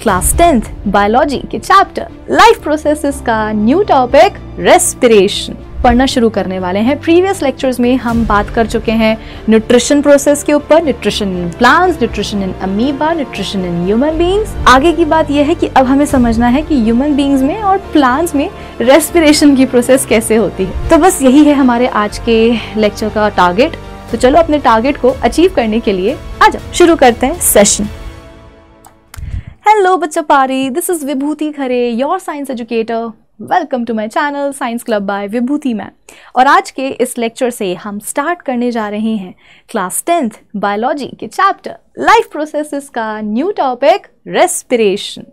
Class 10th biology के chapter life processes का new topic respiration पढ़ना शुरू करने वाले हैं। प्रीवियस लेक्चर्स में हम बात कर चुके हैं न्यूट्रिशन प्रोसेस के ऊपर, nutrition in plants, nutrition in amoeba, nutrition in human beings. आगे की बात यह है कि अब हमें समझना है कि ह्यूमन बीइंग्स में और प्लांट्स में रेस्पिरेशन की प्रोसेस कैसे होती है। तो बस यही है हमारे आज के लेक्चर का टारगेट। तो चलो अपने टारगेट को अचीव करने के लिए आ जाओ, शुरू करते हैं सेशन। हेलो बच्चा पारी, this is Vibhuti Khare, your science educator. Welcome to my channel science club by Vibhuti ma'am. और आज के इस लेक्चर से हम स्टार्ट करने जा रहे हैं क्लास 10th बायोलॉजी के चैप्टर लाइफ प्रोसेसेस का न्यू टॉपिक रेस्पिरेशन।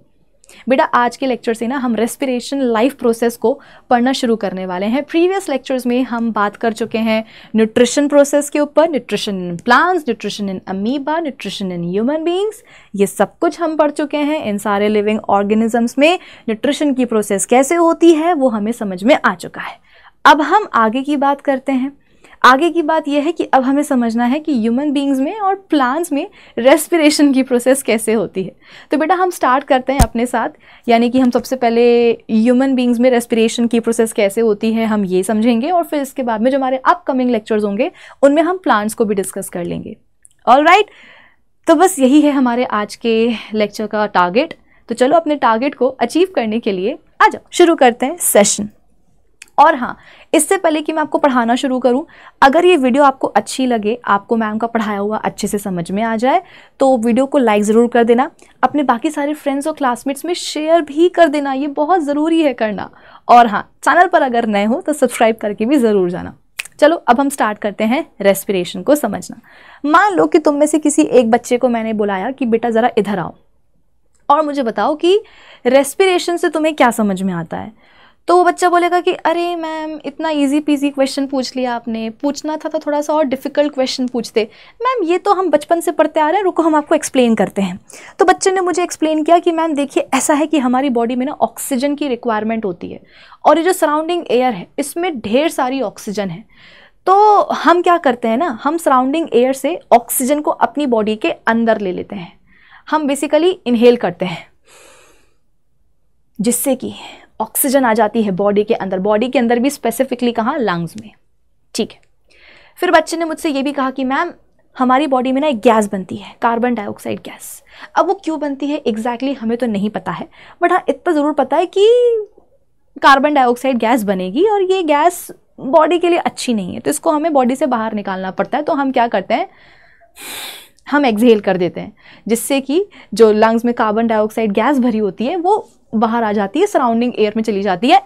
बेटा आज के लेक्चर से ना हम रेस्पिरेशन लाइफ प्रोसेस को पढ़ना शुरू करने वाले हैं। प्रीवियस लेक्चर्स में हम बात कर चुके हैं न्यूट्रिशन प्रोसेस के ऊपर, nutrition in plants, nutrition in amoeba, nutrition in human beings. ये सब कुछ हम पढ़ चुके हैं। इन सारे लिविंग ऑर्गेनिजम्स में न्यूट्रिशन की प्रोसेस कैसे होती है वो हमें समझ में आ चुका है। अब हम आगे की बात करते हैं। आगे की बात यह है कि अब हमें समझना है कि ह्यूमन बीइंग्स में और प्लांट्स में रेस्पिरेशन की प्रोसेस कैसे होती है। तो बेटा हम स्टार्ट करते हैं अपने साथ, यानी कि हम सबसे पहले ह्यूमन बीइंग्स में रेस्पिरेशन की प्रोसेस कैसे होती है हम ये समझेंगे, और फिर इसके बाद में जो हमारे अपकमिंग लेक्चर्स होंगे उनमें हम प्लांट्स को भी डिस्कस कर लेंगे। ऑलराइट, तो बस यही है हमारे आज के लेक्चर का टारगेट। तो चलो अपने टारगेट को अचीव करने के लिए आ जाओ, शुरू करते हैं सेशन। और हाँ, इससे पहले कि मैं आपको पढ़ाना शुरू करूं, अगर ये वीडियो आपको अच्छी लगे, आपको मैम का पढ़ाया हुआ अच्छे से समझ में आ जाए, तो वीडियो को लाइक ज़रूर कर देना। अपने बाकी सारे फ्रेंड्स और क्लासमेट्स में शेयर भी कर देना, ये बहुत ज़रूरी है करना। और हाँ, चैनल पर अगर नए हो तो सब्सक्राइब करके भी ज़रूर जाना। चलो अब हम स्टार्ट करते हैं रेस्पिरेशन को समझना। मान लो कि तुम में से किसी एक बच्चे को मैंने बुलाया कि बेटा ज़रा इधर आओ और मुझे बताओ कि रेस्पिरेशन से तुम्हें क्या समझ में आता है। तो वो बच्चा बोलेगा कि अरे मैम इतना इजी पीजी क्वेश्चन पूछ लिया आपने, पूछना था तो थोड़ा सा और डिफ़िकल्ट क्वेश्चन पूछते। मैम ये तो हम बचपन से पढ़ते आ रहे हैं, रुको हम आपको एक्सप्लेन करते हैं। तो बच्चे ने मुझे एक्सप्लेन किया कि मैम देखिए ऐसा है कि हमारी बॉडी में ना ऑक्सीजन की रिक्वायरमेंट होती है, और ये जो सराउंडिंग एयर है इसमें ढेर सारी ऑक्सीजन है। तो हम क्या करते हैं ना, हम सराउंडिंग एयर से ऑक्सीजन को अपनी बॉडी के अंदर ले लेते हैं। हम बेसिकली इनहेल करते हैं, जिससे कि ऑक्सीजन आ जाती है बॉडी के अंदर, बॉडी के अंदर भी स्पेसिफिकली कहाँ, लंग्स में। ठीक है, फिर बच्चे ने मुझसे ये भी कहा कि मैम हमारी बॉडी में ना एक गैस बनती है, कार्बन डाइऑक्साइड गैस। अब वो क्यों बनती है एग्जैक्टली हमें तो नहीं पता है, बट हाँ इतना ज़रूर पता है कि कार्बन डाइऑक्साइड गैस बनेगी और ये गैस बॉडी के लिए अच्छी नहीं है, तो इसको हमें बॉडी से बाहर निकालना पड़ता है। तो हम क्या करते हैं, हम एक्सहेल कर देते हैं, जिससे कि जो लंग्स में कार्बन डाइऑक्साइड गैस भरी होती है वो बाहर आ जाती है, सराउंडिंग एयर में चली जाती है।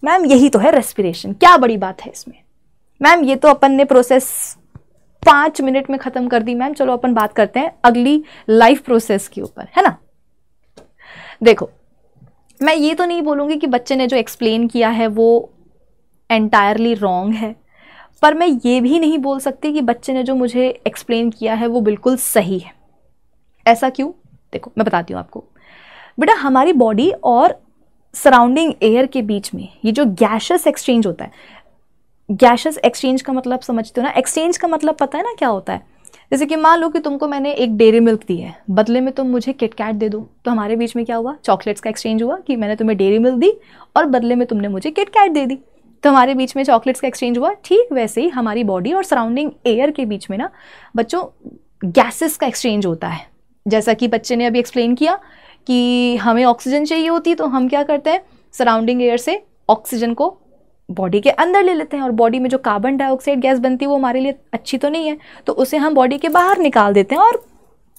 मैम यही तो है रेस्पिरेशन, क्या बड़ी बात है इसमें। मैम ये तो अपन ने प्रोसेस 5 मिनट में ख़त्म कर दी मैम, चलो अपन बात करते हैं अगली लाइफ प्रोसेस के ऊपर, है ना। देखो मैं ये तो नहीं बोलूँगी कि बच्चे ने जो एक्सप्लेन किया है वो एंटायरली रॉन्ग है, पर मैं ये भी नहीं बोल सकती कि बच्चे ने जो मुझे एक्सप्लेन किया है वो बिल्कुल सही है। ऐसा क्यों, देखो मैं बताती हूँ आपको। बेटा हमारी बॉडी और सराउंडिंग एयर के बीच में ये जो गैशियस एक्सचेंज होता है, गैशियस एक्सचेंज का मतलब समझते हो ना, एक्सचेंज का मतलब पता है ना क्या होता है। जैसे कि मान लो कि तुमको मैंने एक डेयरी मिल्क दी है, बदले में तुम मुझे किटकैट दे दो, तो हमारे बीच में क्या हुआ, चॉकलेट्स का एक्सचेंज हुआ कि मैंने तुम्हें डेयरी मिल्क दी और बदले में तुमने मुझे किटकैट दे दी, तो हमारे बीच में चॉकलेट्स का एक्सचेंज हुआ। ठीक वैसे ही हमारी बॉडी और सराउंडिंग एयर के बीच में ना बच्चों गैसेस का एक्सचेंज होता है। जैसा कि बच्चे ने अभी एक्सप्लेन किया कि हमें ऑक्सीजन चाहिए होती, तो हम क्या करते हैं, सराउंडिंग एयर से ऑक्सीजन को बॉडी के अंदर ले लेते हैं, और बॉडी में जो कार्बन डाइऑक्साइड गैस बनती है वो हमारे लिए अच्छी तो नहीं है, तो उसे हम बॉडी के बाहर निकाल देते हैं और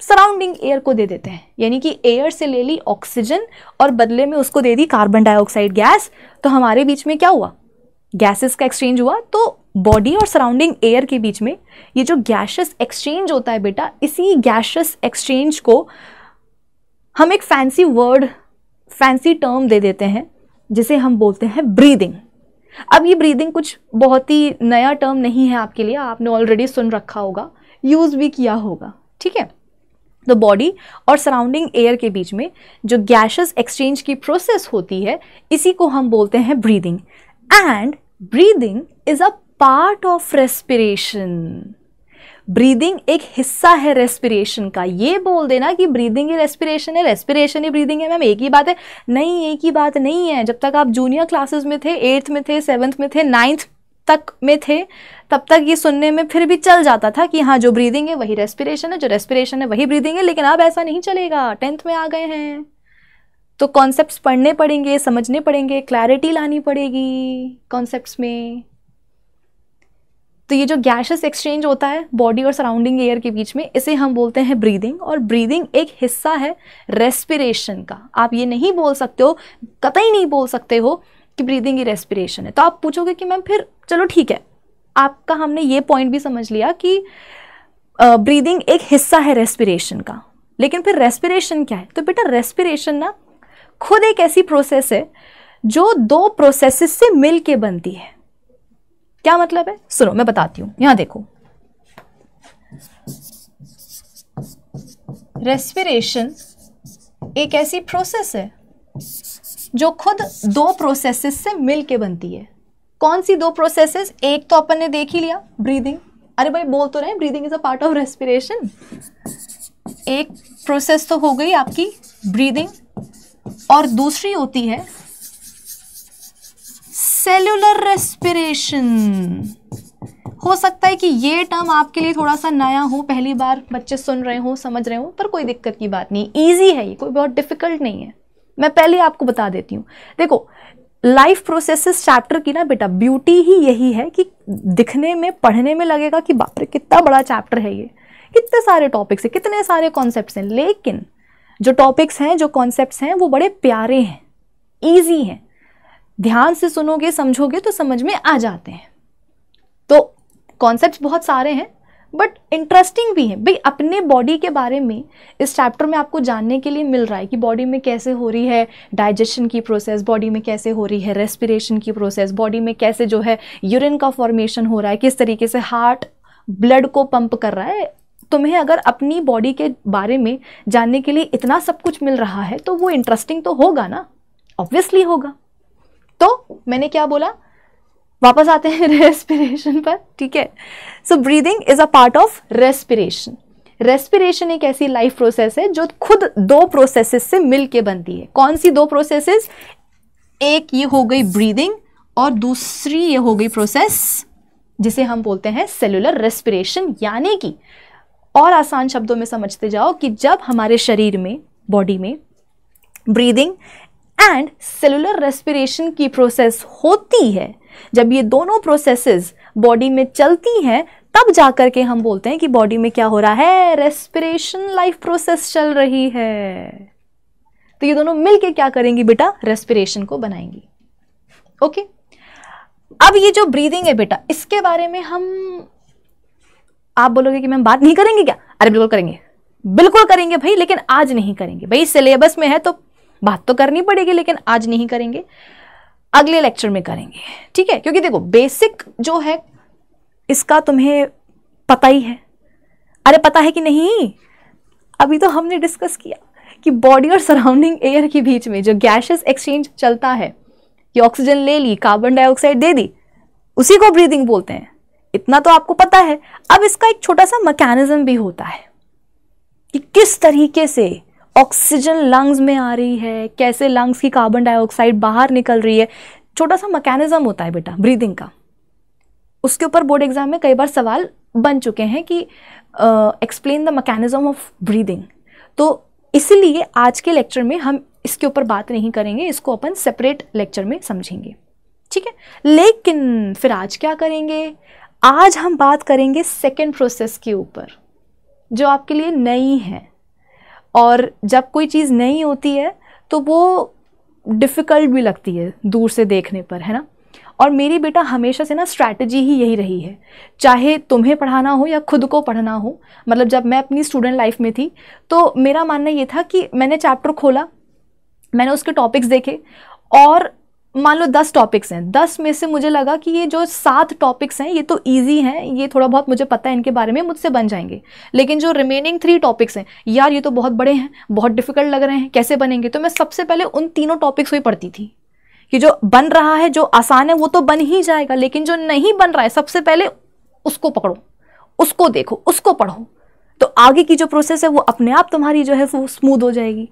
सराउंडिंग एयर को दे देते हैं। यानी कि एयर से ले ली ऑक्सीजन और बदले में उसको दे दी कार्बन डाइऑक्साइड गैस, तो हमारे बीच में क्या हुआ, गैसेस का एक्सचेंज हुआ। तो बॉडी और सराउंडिंग एयर के बीच में ये जो गैशियस एक्सचेंज होता है बेटा, इसी गैशियस एक्सचेंज को हम एक फैंसी वर्ड, फैंसी टर्म दे देते हैं, जिसे हम बोलते हैं ब्रीदिंग। अब ये ब्रीदिंग कुछ बहुत ही नया टर्म नहीं है आपके लिए, आपने ऑलरेडी सुन रखा होगा, यूज़ भी किया होगा। ठीक है, तो बॉडी और सराउंडिंग एयर के बीच में जो गैशियस एक्सचेंज की प्रोसेस होती है, इसी को हम बोलते हैं breathing. And breathing is a part of respiration. Breathing एक हिस्सा है रेस्पिरेशन का। ये बोल देना कि ब्रीदिंग ही रेस्पिरेशन है, रेस्पिरेशन ही ब्रीदिंग है, मैम एक ही बात है, नहीं एक ही बात नहीं है। जब तक आप जूनियर क्लासेस में थे, 8th में थे, 7th में थे, 9th तक में थे, तब तक ये सुनने में फिर भी चल जाता था कि हाँ जो ब्रीदिंग है वही रेस्पिरेशन है, जो रेस्पिरेशन है वही ब्रीदिंग है। लेकिन अब ऐसा नहीं चलेगा, 10th में आ गए हैं तो कॉन्सेप्ट्स पढ़ने पड़ेंगे, समझने पड़ेंगे, क्लैरिटी लानी पड़ेगी कॉन्सेप्ट्स में। तो ये जो गैसेस एक्सचेंज होता है बॉडी और सराउंडिंग एयर के बीच में, इसे हम बोलते हैं ब्रीदिंग। और ब्रीदिंग एक हिस्सा है रेस्पिरेशन का। आप ये नहीं बोल सकते हो, कतई नहीं बोल सकते हो कि ब्रीदिंग ही रेस्पिरेशन है। तो आप पूछोगे कि मैम फिर चलो ठीक है, आपका हमने ये पॉइंट भी समझ लिया कि ब्रीदिंग एक हिस्सा है रेस्पिरेशन का, लेकिन फिर रेस्पिरेशन क्या है? तो बेटा रेस्पिरेशन ना खुद एक ऐसी प्रोसेस है जो दो प्रोसेसेस से मिल के बनती है। क्या मतलब है? सुनो मैं बताती हूं, यहां देखो। रेस्पिरेशन एक ऐसी प्रोसेस है जो खुद दो प्रोसेसेस से मिल के बनती है। कौन सी दो प्रोसेसेस? एक तो अपन ने देख ही लिया, ब्रीदिंग। अरे भाई बोल तो रहे हैं breathing is a part of respiration. एक प्रोसेस तो हो गई आपकी ब्रीदिंग, और दूसरी होती है सेल्यूलर रेस्पिरेशन। हो सकता है कि ये टर्म आपके लिए थोड़ा सा नया हो, पहली बार बच्चे सुन रहे हो, समझ रहे हो, पर कोई दिक्कत की बात नहीं, इजी है ये, कोई बहुत डिफिकल्ट नहीं है। मैं पहले आपको बता देती हूँ। देखो लाइफ प्रोसेसेस चैप्टर की ना बेटा ब्यूटी ही यही है कि दिखने में, पढ़ने में लगेगा कि बाप रे कितना बड़ा चैप्टर है ये, कितने सारे टॉपिक्स हैं, कितने सारे कॉन्सेप्ट्स हैं। लेकिन जो टॉपिक्स हैं, जो कॉन्सेप्ट्स हैं, वो बड़े प्यारे हैं, ईजी हैं। ध्यान से सुनोगे, समझोगे तो समझ में आ जाते हैं। तो कॉन्सेप्ट्स बहुत सारे हैं बट इंटरेस्टिंग भी हैं। भाई अपने बॉडी के बारे में इस चैप्टर में आपको जानने के लिए मिल रहा है कि बॉडी में कैसे हो रही है डाइजेशन की प्रोसेस, बॉडी में कैसे हो रही है रेस्पिरेशन की प्रोसेस, बॉडी में कैसे जो है यूरिन का फॉर्मेशन हो रहा है, किस तरीके से हार्ट ब्लड को पंप कर रहा है। तुम्हें अगर अपनी बॉडी के बारे में जानने के लिए इतना सब कुछ मिल रहा है तो वो इंटरेस्टिंग तो होगा ना, ऑब्वियसली होगा। तो मैंने क्या बोला, वापस आते हैं रेस्पिरेशन पर, ठीक है। So breathing is a part of respiration. Respiration एक ऐसी लाइफ प्रोसेस है जो खुद दो प्रोसेसेस से मिलके बनती है। कौन सी दो प्रोसेसेस? एक ये हो गई ब्रीदिंग और दूसरी ये हो गई प्रोसेस जिसे हम बोलते हैं सेलुलर रेस्पिरेशन। यानी कि और आसान शब्दों में समझते जाओ कि जब हमारे शरीर में, बॉडी में ब्रीदिंग एंड सेलुलर रेस्पिरेशन की प्रोसेस होती है, जब ये दोनों प्रोसेसेस बॉडी में चलती हैं, तब जाकर के हम बोलते हैं कि बॉडी में क्या हो रहा है, रेस्पिरेशन लाइफ प्रोसेस चल रही है। तो ये दोनों मिलके क्या करेंगी बेटा, रेस्पिरेशन को बनाएंगी। ओके। अब ये जो ब्रीदिंग है बेटा, इसके बारे में हम, आप बोलोगे कि मैम बात नहीं करेंगे क्या? अरे बिल्कुल करेंगे, बिल्कुल करेंगे भाई, लेकिन आज नहीं करेंगे। भाई सिलेबस में है तो बात तो करनी पड़ेगी, लेकिन आज नहीं करेंगे, अगले लेक्चर में करेंगे, ठीक है। क्योंकि देखो बेसिक जो है इसका तुम्हें पता ही है। अरे पता है कि नहीं? अभी तो हमने डिस्कस किया कि बॉडी और सराउंडिंग एयर के बीच में जो गैसेस एक्सचेंज चलता है, कि ऑक्सीजन ले ली, कार्बन डाइऑक्साइड दे दी, उसी को ब्रीदिंग बोलते हैं। इतना तो आपको पता है। अब इसका एक छोटा सा मैकेनिज्म भी होता है कि किस तरीके से ऑक्सीजन लंग्स में आ रही है, कैसे लंग्स की कार्बन डाइऑक्साइड बाहर निकल रही है। छोटा सा मैकेनिज्म होता है बेटा ब्रीदिंग का। उसके ऊपर बोर्ड एग्जाम में कई बार सवाल बन चुके हैं कि explain the mechanism of breathing. तो इसीलिए आज के लेक्चर में हम इसके ऊपर बात नहीं करेंगे, इसको अपन सेपरेट लेक्चर में समझेंगे, ठीक है। लेकिन फिर आज क्या करेंगे, आज हम बात करेंगे सेकेंड प्रोसेस के ऊपर, जो आपके लिए नई है। और जब कोई चीज़ नई होती है तो वो डिफ़िकल्ट भी लगती है दूर से देखने पर, है ना। और मेरी बेटा हमेशा से ना स्ट्रैटेजी ही यही रही है, चाहे तुम्हें पढ़ाना हो या खुद को पढ़ना हो। मतलब जब मैं अपनी स्टूडेंट लाइफ में थी तो मेरा मानना ये था कि मैंने चैप्टर खोला, मैंने उसके टॉपिक्स देखे, और मान लो 10 टॉपिक्स हैं, 10 में से मुझे लगा कि ये जो 7 टॉपिक्स हैं ये तो इजी हैं, ये थोड़ा बहुत मुझे पता है इनके बारे में, मुझसे बन जाएंगे। लेकिन जो रिमेनिंग 3 टॉपिक्स हैं, यार ये तो बहुत बड़े हैं, बहुत डिफिकल्ट लग रहे हैं, कैसे बनेंगे। तो मैं सबसे पहले उन तीनों टॉपिक्स को ही पढ़ती थी कि जो बन रहा है, जो आसान है वो तो बन ही जाएगा, लेकिन जो नहीं बन रहा है सबसे पहले उसको पकड़ो, उसको देखो, उसको पढ़ो, तो आगे की जो प्रोसेस है वो अपने आप तुम्हारी जो है वो स्मूथ हो जाएगी।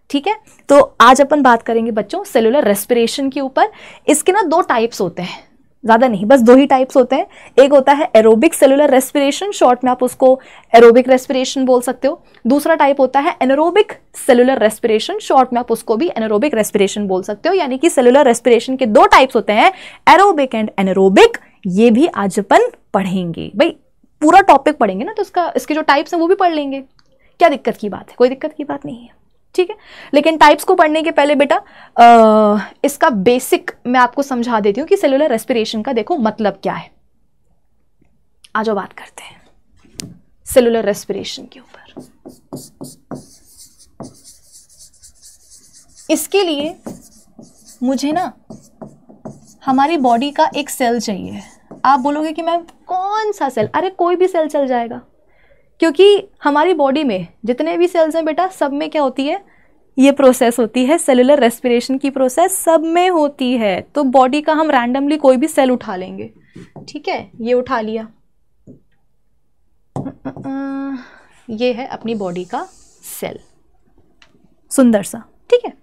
ठीक है, तो आज अपन बात करेंगे बच्चों सेलुलर रेस्पिरेशन के ऊपर। इसके ना 2 टाइप्स होते हैं, ज़्यादा नहीं, बस 2 ही टाइप्स होते हैं। एक होता है एरोबिक सेलुलर रेस्पिरेशन, शॉर्ट में आप उसको एरोबिक रेस्पिरेशन बोल सकते हो। दूसरा टाइप होता है एनारोबिक सेलुलर रेस्पिरेशन, शॉर्ट में आप उसको भी एनारोबिक रेस्पिरेशन बोल सकते हो। यानी कि सेलुलर रेस्पिरेशन के 2 टाइप्स होते हैं, एरोबिक एंड एनारोबिक। ये भी आज अपन पढ़ेंगे। भाई पूरा टॉपिक पढ़ेंगे ना, तो इसके जो टाइप्स हैं वो भी पढ़ लेंगे। क्या दिक्कत की बात है? कोई दिक्कत की बात नहीं है। ठीक है, लेकिन टाइप्स को पढ़ने के पहले बेटा इसका बेसिक मैं आपको समझा देती हूँ कि सेलुलर रेस्पिरेशन का देखो मतलब क्या है। आ जाओ बात करते हैं सेलुलर रेस्पिरेशन के ऊपर। इसके लिए मुझे ना हमारी बॉडी का एक सेल चाहिए। आप बोलोगे कि मैम कौन सा सेल? अरे कोई भी सेल चल जाएगा, क्योंकि हमारी बॉडी में जितने भी सेल्स हैं बेटा, सब में क्या होती है? ये प्रोसेस होती है, सेलुलर रेस्पिरेशन की प्रोसेस सब में होती है। तो बॉडी का हम रैंडमली कोई भी सेल उठा लेंगे। ठीक है, ये उठा लिया, ये है अपनी बॉडी का सेल, सुंदर सा। ठीक है,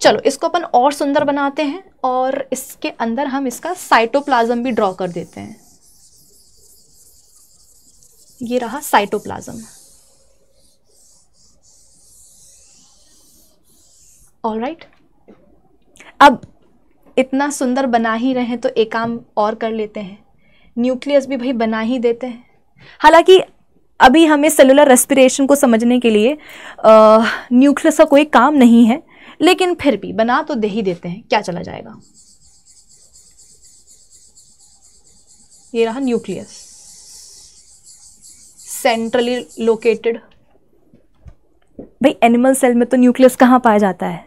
चलो इसको अपन और सुंदर बनाते हैं, और इसके अंदर हम इसका साइटोप्लाज्म भी ड्रॉ कर देते हैं। ये रहा साइटोप्लाज्म। ऑलराइट, अब इतना सुंदर बना ही रहे हैं तो एक काम और कर लेते हैं, न्यूक्लियस भी भाई बना ही देते हैं। हालांकि अभी हमें सेलुलर रेस्पिरेशन को समझने के लिए न्यूक्लियस का कोई काम नहीं है, लेकिन फिर भी बना तो दे ही देते हैं, क्या चला जाएगा। ये रहा न्यूक्लियस, सेंट्रली लोकेटेड। भाई एनिमल सेल में तो न्यूक्लियस कहाँ पाया जाता है?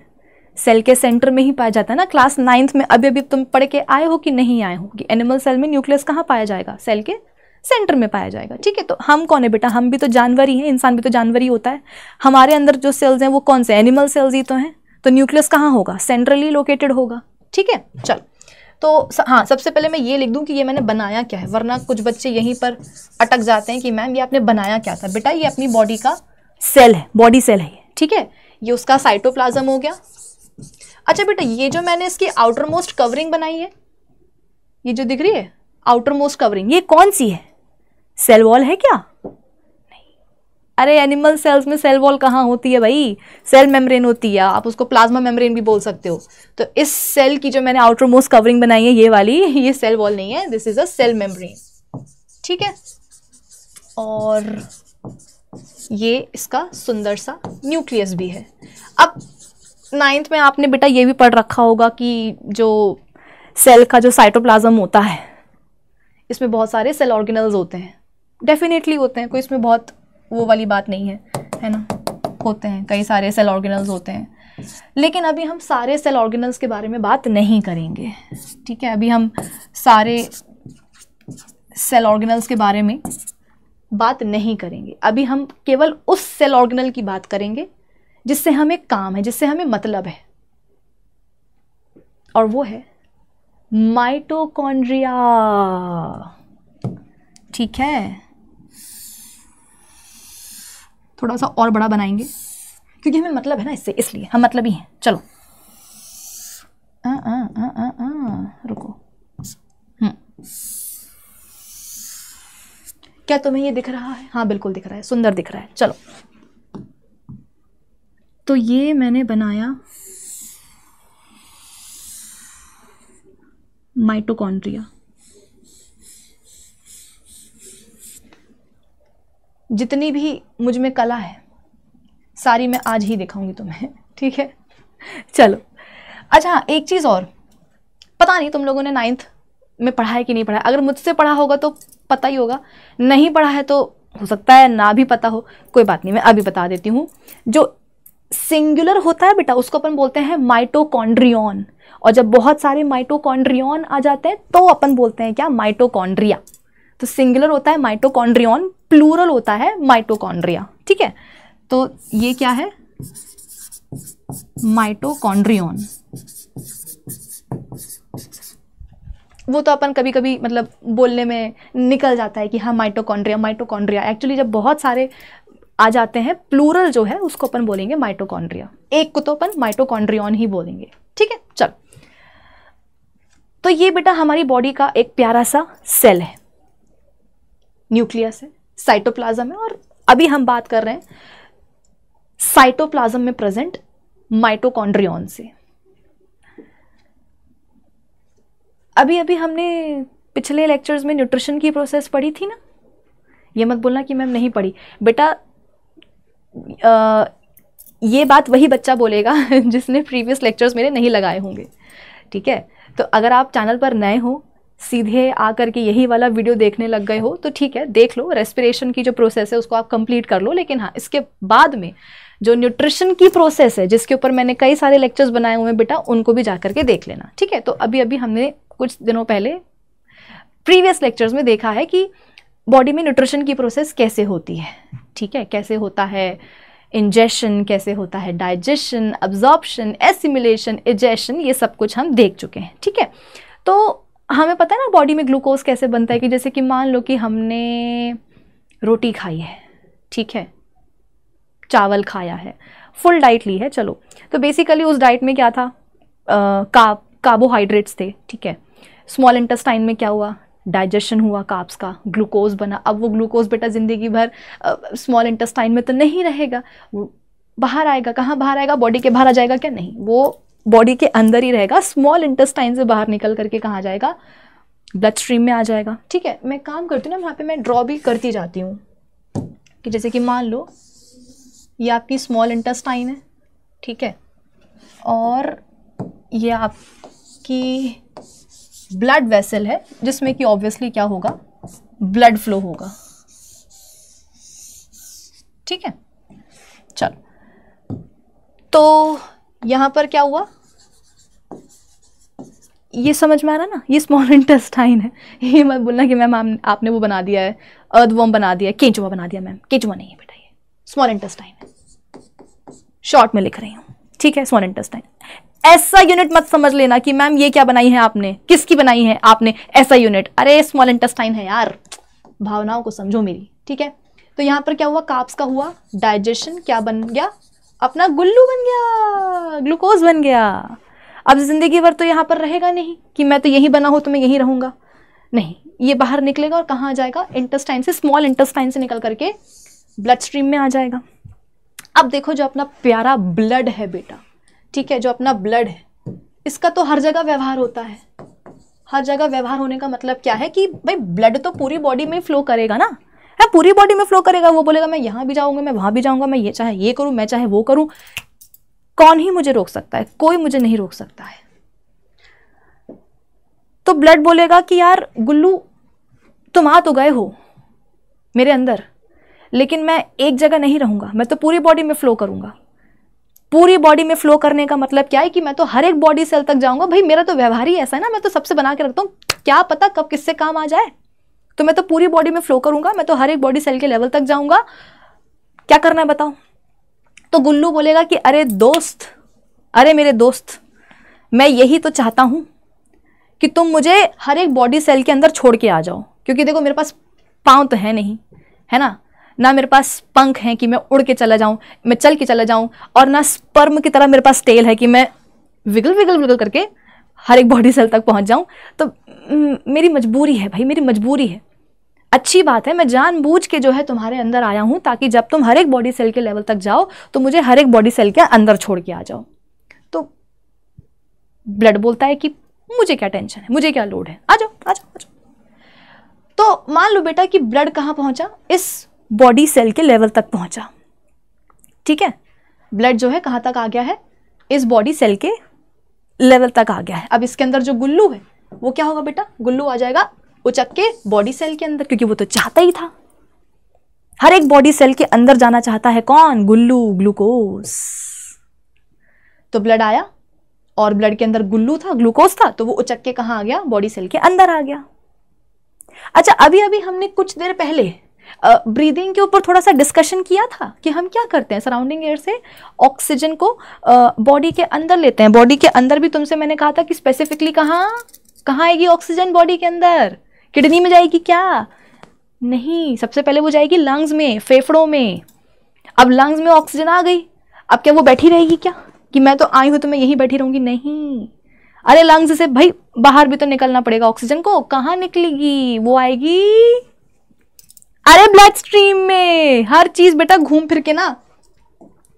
सेल के सेंटर में ही पाया जाता है ना। क्लास 9th में अभी तुम पढ़ के आए हो कि नहीं आए हो कि एनिमल सेल में न्यूक्लियस कहाँ पाया जाएगा? सेल के सेंटर में पाया जाएगा। ठीक है, तो हम कौन है बेटा? हम भी तो जानवर ही हैं, इंसान भी तो जानवर ही होता है। हमारे अंदर जो सेल्स हैं वो कौन से? एनिमल सेल्स ही तो हैं। तो न्यूक्लियस कहाँ होगा? सेंट्रली लोकेटेड होगा। ठीक है, चलो तो हाँ, सबसे पहले मैं ये लिख दूं कि ये मैंने बनाया क्या है, वरना कुछ बच्चे यहीं पर अटक जाते हैं कि मैम ये आपने बनाया क्या था। बेटा ये अपनी बॉडी का सेल है, बॉडी सेल है। ठीक है, ये उसका साइटोप्लाज्म हो गया। अच्छा बेटा, ये जो मैंने इसकी आउटर मोस्ट कवरिंग बनाई है, ये जो दिख रही है आउटर मोस्ट कवरिंग, ये कौन सी है? सेल वॉल है क्या? नहीं। अरे एनिमल सेल्स में सेल वॉल कहाँ होती है भाई? सेल मेम्ब्रेन होती है, आप उसको प्लाज्मा मेम्ब्रेन भी बोल सकते हो। तो इस सेल की जो मैंने आउटर मोस्ट कवरिंग बनाई है, ये वाली, ये सेल वॉल नहीं है, this is a cell membrane. ठीक है, और ये इसका सुंदर सा न्यूक्लियस भी है। अब 9th में आपने बेटा ये भी पढ़ रखा होगा कि जो सेल का जो साइटोप्लाज्म होता है, इसमें बहुत सारे सेल ऑर्गेनल्स होते हैं। डेफिनेटली होते हैं, कोई इसमें बहुत वो वाली बात नहीं है ना, होते हैं, कई सारे सेल ऑर्गेनल्स होते हैं। लेकिन अभी हम सारे सेल ऑर्गेनल्स के बारे में बात नहीं करेंगे। ठीक है, अभी हम सारे सेल ऑर्गेनल्स के बारे में बात नहीं करेंगे। अभी हम केवल उस सेल ऑर्गेनल की बात करेंगे जिससे हमें काम है, जिससे हमें मतलब है, और वो है माइटोकॉन्ड्रिया। ठीक है, थोड़ा सा और बड़ा बनाएंगे क्योंकि हमें मतलब है ना इससे, इसलिए हम मतलब ही हैं। चलो रुको, क्या तुम्हें ये दिख रहा है? हाँ बिल्कुल दिख रहा है, सुंदर दिख रहा है। चलो, तो ये मैंने बनाया माइटोकॉन्ड्रिया। जितनी भी मुझ में कला है सारी मैं आज ही दिखाऊंगी तुम्हें। ठीक है, चलो। अच्छा एक चीज़ और, पता नहीं तुम लोगों ने 9th में पढ़ा है कि नहीं पढ़ा है। अगर मुझसे पढ़ा होगा तो पता ही होगा, नहीं पढ़ा है तो हो सकता है ना भी पता हो, कोई बात नहीं, मैं अभी बता देती हूँ। जो सिंगुलर होता है बेटा उसको अपन बोलते हैं माइटोकॉन्ड्रियन, और जब बहुत सारे माइटोकॉन्ड्रियन आ जाते हैं तो अपन बोलते हैं क्या? माइटोकॉन्ड्रिया। तो सिंगुलर होता है माइटोकॉन्ड्रियन, प्लूरल होता है माइटोकॉन्ड्रिया। ठीक है, तो ये क्या है? माइटोकॉन्ड्रियन। वो तो अपन कभी कभी मतलब बोलने में निकल जाता है कि हाँ माइटोकॉन्ड्रिया माइटोकॉन्ड्रिया, एक्चुअली जब बहुत सारे आ जाते हैं प्लूरल जो है उसको अपन बोलेंगे माइटोकॉन्ड्रिया, एक को तो अपन माइटोकॉन्ड्रियन ही बोलेंगे, ठीक है। चल, तो ये बेटा हमारी बॉडी का एक प्यारा सा सेल है, न्यूक्लियस है, साइटोप्लाज्म है, और अभी हम बात कर रहे हैं साइटोप्लाज्म में प्रेजेंट माइटोकॉन्ड्रियन से। अभी अभी हमने पिछले लेक्चर्स में न्यूट्रिशन की प्रोसेस पढ़ी थी ना, ये मत बोलना कि मैम नहीं पढ़ी बेटा। ये बात वही बच्चा बोलेगा जिसने प्रीवियस लेक्चर्स मेरे नहीं लगाए होंगे, ठीक है। तो अगर आप चैनल पर नए हो, सीधे आकर के यही वाला वीडियो देखने लग गए हो तो ठीक है, देख लो, रेस्पिरेशन की जो प्रोसेस है उसको आप कंप्लीट कर लो, लेकिन हाँ इसके बाद में जो न्यूट्रिशन की प्रोसेस है जिसके ऊपर मैंने कई सारे लेक्चर्स बनाए हुए हैं बेटा, उनको भी जाकर के देख लेना, ठीक है। तो अभी अभी हमने कुछ दिनों पहले प्रीवियस लेक्चर्स में देखा है कि बॉडी में न्यूट्रिशन की प्रोसेस कैसे होती है, ठीक है, कैसे होता है इंजेशन, कैसे होता है डाइजेशन, अब्जॉर्प्शन, एसिमिलेशन, इजेशन, ये सब कुछ हम देख चुके हैं, ठीक है। तो हमें पता है ना बॉडी में ग्लूकोज कैसे बनता है, कि जैसे कि मान लो कि हमने रोटी खाई है, ठीक है, चावल खाया है, फुल डाइट ली है, चलो, तो बेसिकली उस डाइट में क्या था, कार्बोहाइड्रेट्स थे, ठीक है। स्मॉल इंटेस्टाइन में क्या हुआ, डाइजेशन हुआ कार्ब्स का, ग्लूकोज बना। अब वो ग्लूकोज बेटा ज़िंदगी भर स्मॉल इंटेस्टाइन में तो नहीं रहेगा, वो बाहर आएगा, कहाँ बाहर आएगा, बॉडी के बाहर आ जाएगा क्या, नहीं, वो बॉडी के अंदर ही रहेगा, स्मॉल इंटेस्टाइन से बाहर निकल करके कहाँ जाएगा, ब्लड स्ट्रीम में आ जाएगा, ठीक है। मैं काम करती हूँ ना, यहाँ पे मैं ड्रॉ भी करती जाती हूँ कि जैसे कि मान लो ये आपकी स्मॉल इंटेस्टाइन है, ठीक है, और ये आपकी ब्लड वेसल है जिसमें कि ऑब्वियसली क्या होगा, ब्लड फ्लो होगा, ठीक है। चलो, तो यहां पर क्या हुआ, ये समझ में आ रहा ना, ये स्मॉल इंटेस्टाइन है। ये मत बोलना कि मैम आपने वो बना दिया है, अर्थवर्म बना दिया है, केंचुआ बना दिया। मैम केंचुआ नहीं है बेटा, ये स्मॉल इंटेस्टाइन है, शॉर्ट में लिख रही हूँ, ठीक है, स्मॉल इंटेस्टाइन। ऐसा यूनिट मत समझ लेना कि मैम ये क्या बनाई है आपने, किसकी बनाई है आपने ऐसा यूनिट, अरे स्मॉल इंटेस्टाइन है यार, भावनाओं को समझो मेरी, ठीक है। तो यहाँ पर क्या हुआ, कार्ब्स का हुआ डाइजेशन, क्या बन गया, अपना गुल्लू बन गया, ग्लूकोज बन गया। अब जिंदगी भर तो यहाँ पर रहेगा नहीं कि मैं तो यही बना हूँ तो मैं यही रहूँगा, नहीं, ये बाहर निकलेगा और कहाँ आ जाएगा, इंटेस्टाइन से, स्मॉल इंटेस्टाइन से निकल करके ब्लड स्ट्रीम में आ जाएगा। अब देखो जो अपना प्यारा ब्लड है बेटा, ठीक है, जो अपना ब्लड है, इसका तो हर जगह व्यवहार होता है। हर जगह व्यवहार होने का मतलब क्या है कि भाई ब्लड तो पूरी बॉडी में फ्लो करेगा ना, है, पूरी बॉडी में फ्लो करेगा। वो बोलेगा मैं यहाँ भी जाऊँगा, मैं वहाँ भी जाऊँगा, मैं ये चाहे ये करूँ, मैं चाहे वो करूँ, कौन ही मुझे रोक सकता है, कोई मुझे नहीं रोक सकता है। तो ब्लड बोलेगा कि यार गुल्लू तुम आ तो गए हो मेरे अंदर, लेकिन मैं एक जगह नहीं रहूँगा, मैं तो पूरी बॉडी में फ्लो करूँगा। पूरी बॉडी में फ्लो करने का मतलब क्या है कि मैं तो हर एक बॉडी सेल तक जाऊँगा। भाई मेरा तो व्यवहार ही ऐसा है ना, मैं तो सबसे बना के रखता हूँ, क्या पता कब किससे काम आ जाए, तो मैं तो पूरी बॉडी में फ्लो करूँगा, मैं तो हर एक बॉडी सेल के लेवल तक जाऊँगा, क्या करना है बताओ। तो गुल्लू बोलेगा कि अरे दोस्त, अरे मेरे दोस्त, मैं यही तो चाहता हूँ कि तुम मुझे हर एक बॉडी सेल के अंदर छोड़ के आ जाओ, क्योंकि देखो मेरे पास पाँव तो है नहीं, है ना मेरे पास पंख हैं कि मैं उड़ के चला जाऊं, मैं चल के चला जाऊं, और ना स्पर्म की तरह मेरे पास टेल है कि मैं विगल विगल विगल करके हर एक बॉडी सेल तक पहुंच जाऊं। तो मेरी मजबूरी है भाई, मेरी मजबूरी है। अच्छी बात है, मैं जानबूझ के जो है तुम्हारे अंदर आया हूं, ताकि जब तुम हर एक बॉडी सेल के लेवल तक जाओ तो मुझे हर एक बॉडी सेल के अंदर छोड़ के आ जाओ। तो ब्लड बोलता है कि मुझे क्या टेंशन है, मुझे क्या लोड है, आ जाओ आ जाओ आ जाओ। तो मान लो बेटा कि ब्लड कहाँ पहुंचा, इस बॉडी सेल के लेवल तक पहुंचा, ठीक है। ब्लड जो है कहाँ तक आ गया है, इस बॉडी सेल के लेवल तक आ गया है। अब इसके अंदर जो गुल्लू है वो क्या होगा बेटा, गुल्लू आ जाएगा उचक के बॉडी सेल के अंदर, क्योंकि वो तो चाहता ही था, हर एक बॉडी सेल के अंदर जाना चाहता है कौन, गुल्लू, ग्लूकोज। तो ब्लड आया और ब्लड के अंदर गुल्लू था, ग्लूकोज था, तो वो उचक के कहाँ आ गया, बॉडी सेल के अंदर आ गया। अच्छा, अभी अभी हमने कुछ देर पहले ब्रीदिंग के ऊपर थोड़ा सा डिस्कशन किया था कि हम क्या करते हैं, सराउंडिंग एयर से ऑक्सीजन को बॉडी के अंदर लेते हैं। बॉडी के अंदर भी तुमसे मैंने कहा था कि स्पेसिफिकली कहाँ कहाँ आएगी ऑक्सीजन बॉडी के अंदर? किडनी में जाएगी क्या? नहीं, सबसे पहले वो जाएगी लंग्स में, फेफड़ों में। अब लंग्स में ऑक्सीजन आ गई, अब क्या वो बैठी रहेगी क्या कि मैं तो आई हूं तो मैं यहीं बैठी रहूंगी? नहीं, अरे लंग्स से भाई बाहर भी तो निकलना पड़ेगा ऑक्सीजन को। कहाँ निकलेगी वो? आएगी अरे ब्लड स्ट्रीम में। हर चीज बेटा घूम फिर के ना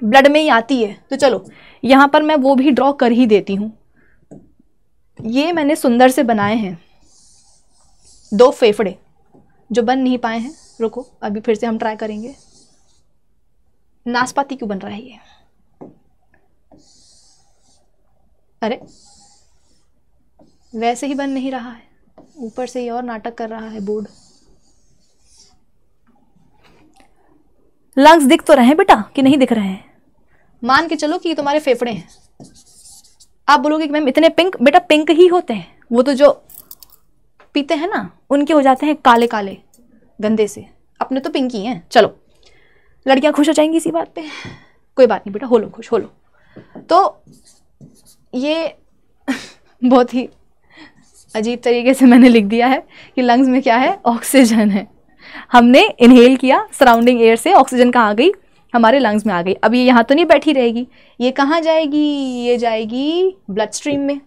ब्लड में ही आती है। तो चलो यहां पर मैं वो भी ड्रॉ कर ही देती हूं। ये मैंने सुंदर से बनाए हैं 2 फेफड़े जो बन नहीं पाए हैं। रुको अभी फिर से हम ट्राई करेंगे। नाशपाती क्यों बन रहा है ये? अरे वैसे ही बन नहीं रहा है, ऊपर से ये और नाटक कर रहा है बोर्ड। लंग्स दिख तो रहे हैं बेटा कि नहीं दिख रहे हैं? मान के चलो कि ये तुम्हारे फेफड़े हैं। आप बोलोगे कि मैम इतने पिंक? बेटा पिंक ही होते हैं, वो तो जो पीते हैं ना उनके हो जाते हैं काले काले गंदे से, अपने तो पिंक ही हैं। चलो लड़कियां खुश हो जाएंगी इसी बात पे। कोई बात नहीं बेटा, हो लो खुश, हो लो। तो ये बहुत ही अजीब तरीके से मैंने लिख दिया है कि लंग्स में क्या है? ऑक्सीजन है। हमने इनहेल किया सराउंडिंग एयर से, ऑक्सीजन कहाँ आ गई? हमारे लंग्स में आ गई। अब ये यहाँ तो नहीं बैठी रहेगी, ये कहाँ जाएगी? ये जाएगी ब्लड स्ट्रीम में,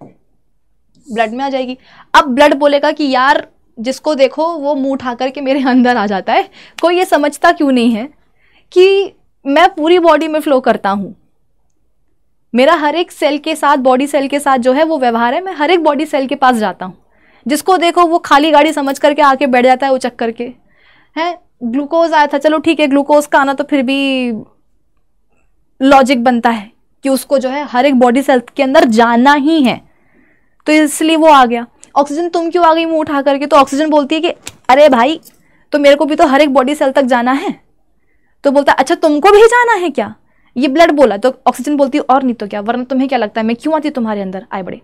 ब्लड में आ जाएगी। अब ब्लड बोलेगा कि यार जिसको देखो वो मुंह उठा करके मेरे अंदर आ जाता है। कोई ये समझता क्यों नहीं है कि मैं पूरी बॉडी में फ्लो करता हूँ। मेरा हर एक सेल के साथ, बॉडी सेल के साथ जो है वो व्यवहार है। मैं हर एक बॉडी सेल के पास जाता हूँ। जिसको देखो वो खाली गाड़ी समझ करके आके बैठ जाता है वो चक्कर के है। ग्लूकोज आया था, चलो ठीक है, ग्लूकोज का आना तो फिर भी लॉजिक बनता है कि उसको जो है हर एक बॉडी सेल के अंदर जाना ही है, तो इसलिए वो आ गया। ऑक्सीजन तुम क्यों आ गई मुंह उठा करके? तो ऑक्सीजन बोलती है कि अरे भाई तो मेरे को भी तो हर एक बॉडी सेल तक जाना है। तो बोलता है अच्छा तुमको भी जाना है क्या? ये ब्लड बोला तो ऑक्सीजन बोलती है और नहीं तो क्या, वरना तुम्हें क्या लगता है मैं क्यों आती तुम्हारे अंदर आए बड़े।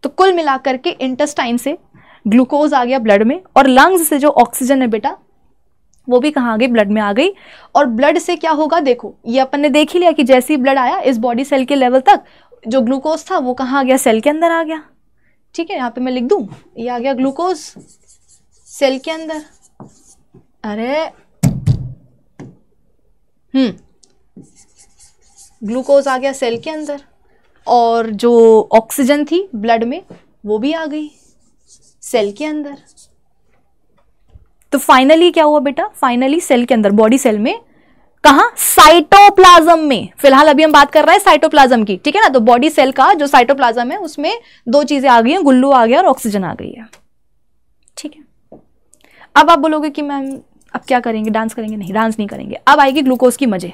तो कुल मिलाकर के इंटेस्टाइन से ग्लूकोज आ गया ब्लड में, और लंग्स से जो ऑक्सीजन है बेटा वो भी कहाँ आ गई? ब्लड में आ गई। और ब्लड से क्या होगा? देखो ये अपन ने देख ही लिया कि जैसे ही ब्लड आया इस बॉडी सेल के लेवल तक, जो ग्लूकोज था वो कहाँ आ गया? सेल के अंदर आ गया। ठीक है, यहाँ पे मैं लिख दूं, ये आ गया ग्लूकोज सेल के अंदर। अरे ग्लूकोज आ गया सेल के अंदर, और जो ऑक्सीजन थी ब्लड में वो भी आ गई सेल के अंदर। तो फाइनली क्या हुआ बेटा? फाइनली सेल के अंदर, बॉडी सेल में, कहां? साइटोप्लाज्म में। फिलहाल अभी हम बात कर रहे हैं साइटोप्लाज्म की, ठीक है ना। तो बॉडी सेल का जो साइटोप्लाज्म है उसमें 2 चीजें आ गई हैं, गुल्लू आ गया और ऑक्सीजन आ गई है। ठीक है, अब आप बोलोगे कि मैम अब क्या करेंगे, डांस करेंगे? नहीं, डांस नहीं करेंगे। अब आएगी ग्लूकोज की मजे।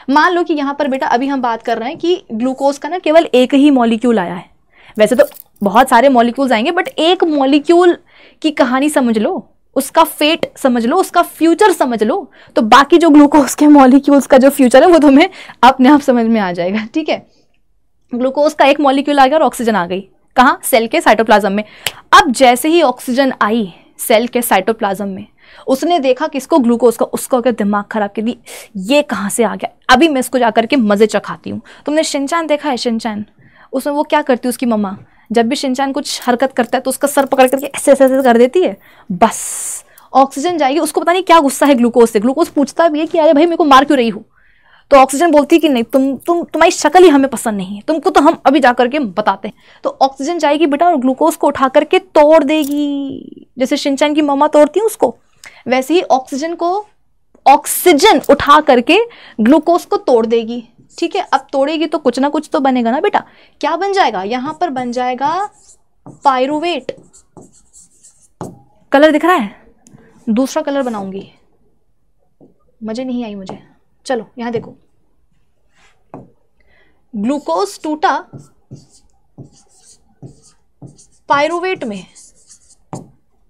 मान लो कि यहां पर बेटा अभी हम बात कर रहे हैं कि ग्लूकोज का ना केवल एक ही मॉलिक्यूल आया है। वैसे तो बहुत सारे मॉलिक्यूल्स आएंगे, बट एक मॉलिक्यूल की कहानी समझ लो, उसका फेट समझ लो, उसका फ्यूचर समझ लो, तो बाकी जो ग्लूकोज के मॉलिक्यूल्स का जो फ्यूचर है वो तुम्हें अपने आप समझ में आ जाएगा। ठीक है, ग्लूकोज का एक मॉलिक्यूल आ गया और ऑक्सीजन आ गई कहाँ? सेल के साइटोप्लाज्म में। अब जैसे ही ऑक्सीजन आई सेल के साइटोप्लाज्म में, उसने देखा किसको? ग्लूकोज का। उसको अगर दिमाग खराब कर दी, ये कहाँ से आ गया? अभी मैं इसको जाकर के मजे चखाती हूँ। तुमने शिनचैन देखा है? शिनचैन, उसमें वो क्या करती है उसकी मम्मा, जब भी शिनचैन कुछ हरकत करता है तो उसका सर पकड़ करके ऐसे ऐसे कर देती है, बस ऑक्सीजन जाएगी। उसको पता नहीं क्या गुस्सा है ग्लूकोज से। ग्लूकोज पूछता भी है कि अरे भाई मेरे को मार क्यों रही हो? तो ऑक्सीजन बोलती है कि नहीं, तुम्हारी शक्ल ही हमें पसंद नहीं है, तुमको तो हम अभी जाकर के बताते हैं। तो ऑक्सीजन जाएगी बेटा और ग्लूकोज को उठा करके तोड़ देगी, जैसे शिनचैन की मम्मा तोड़ती है उसको, वैसे ही ऑक्सीजन उठा करके ग्लूकोज को तोड़ देगी। ठीक है, अब तोड़ेगी तो कुछ ना कुछ तो बनेगा ना बेटा। क्या बन जाएगा? यहां पर बन जाएगा पायरुवेट। कलर दिख रहा है? दूसरा कलर बनाऊंगी, मजे नहीं आई मुझे। चलो यहां देखो, ग्लूकोज टूटा पायरुवेट में।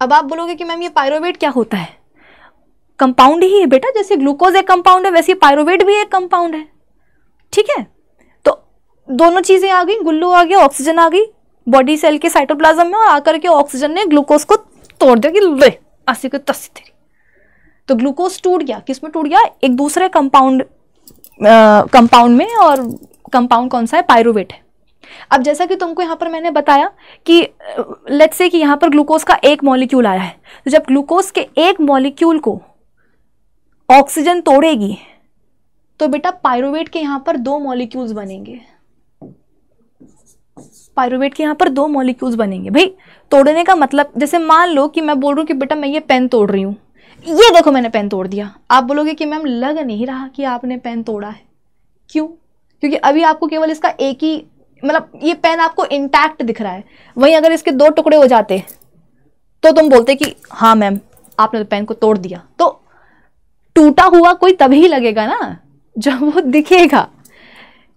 अब आप बोलोगे कि मैम ये पायरुवेट क्या होता है? कंपाउंड ही है बेटा, जैसे ग्लूकोज एक कंपाउंड है वैसे पायरुवेट भी एक कंपाउंड है। ठीक है, तो दोनों चीजें आ गई, गुल्लू आ गया, ऑक्सीजन आ गई बॉडी सेल के साइटोप्लाज्म में, और आकर के ऑक्सीजन ने ग्लूकोज को तोड़ दिया कि ले अस्सी को तस्सी तेरी। तो ग्लूकोज टूट गया, किसमें टूट गया? एक दूसरे कंपाउंड में, और कंपाउंड कौन सा है? पायरुवेट है। अब जैसा कि तुमको यहाँ पर मैंने बताया कि लेट्स से कि यहाँ पर ग्लूकोज का एक मॉलिक्यूल आया है, तो जब ग्लूकोज के एक मॉलिक्यूल को ऑक्सीजन तोड़ेगी तो बेटा पायरुवेट के यहाँ पर 2 मॉलिक्यूल्स बनेंगे। पायरुवेट के यहाँ पर 2 मॉलिक्यूल्स बनेंगे। भाई तोड़ने का मतलब, जैसे मान लो कि मैं बोल रही हूँ कि बेटा मैं ये पेन तोड़ रही हूँ, ये देखो मैंने पेन तोड़ दिया। आप बोलोगे कि मैम लग नहीं रहा कि आपने पेन तोड़ा है। क्यों? क्योंकि अभी आपको केवल इसका एक ही, मतलब ये पेन आपको इंटैक्ट दिख रहा है। वहीं अगर इसके 2 टुकड़े हो जाते तो तुम बोलते कि हाँ मैम आपने तो पेन को तोड़ दिया। तो टूटा हुआ कोई तभी लगेगा ना जब वो दिखेगा।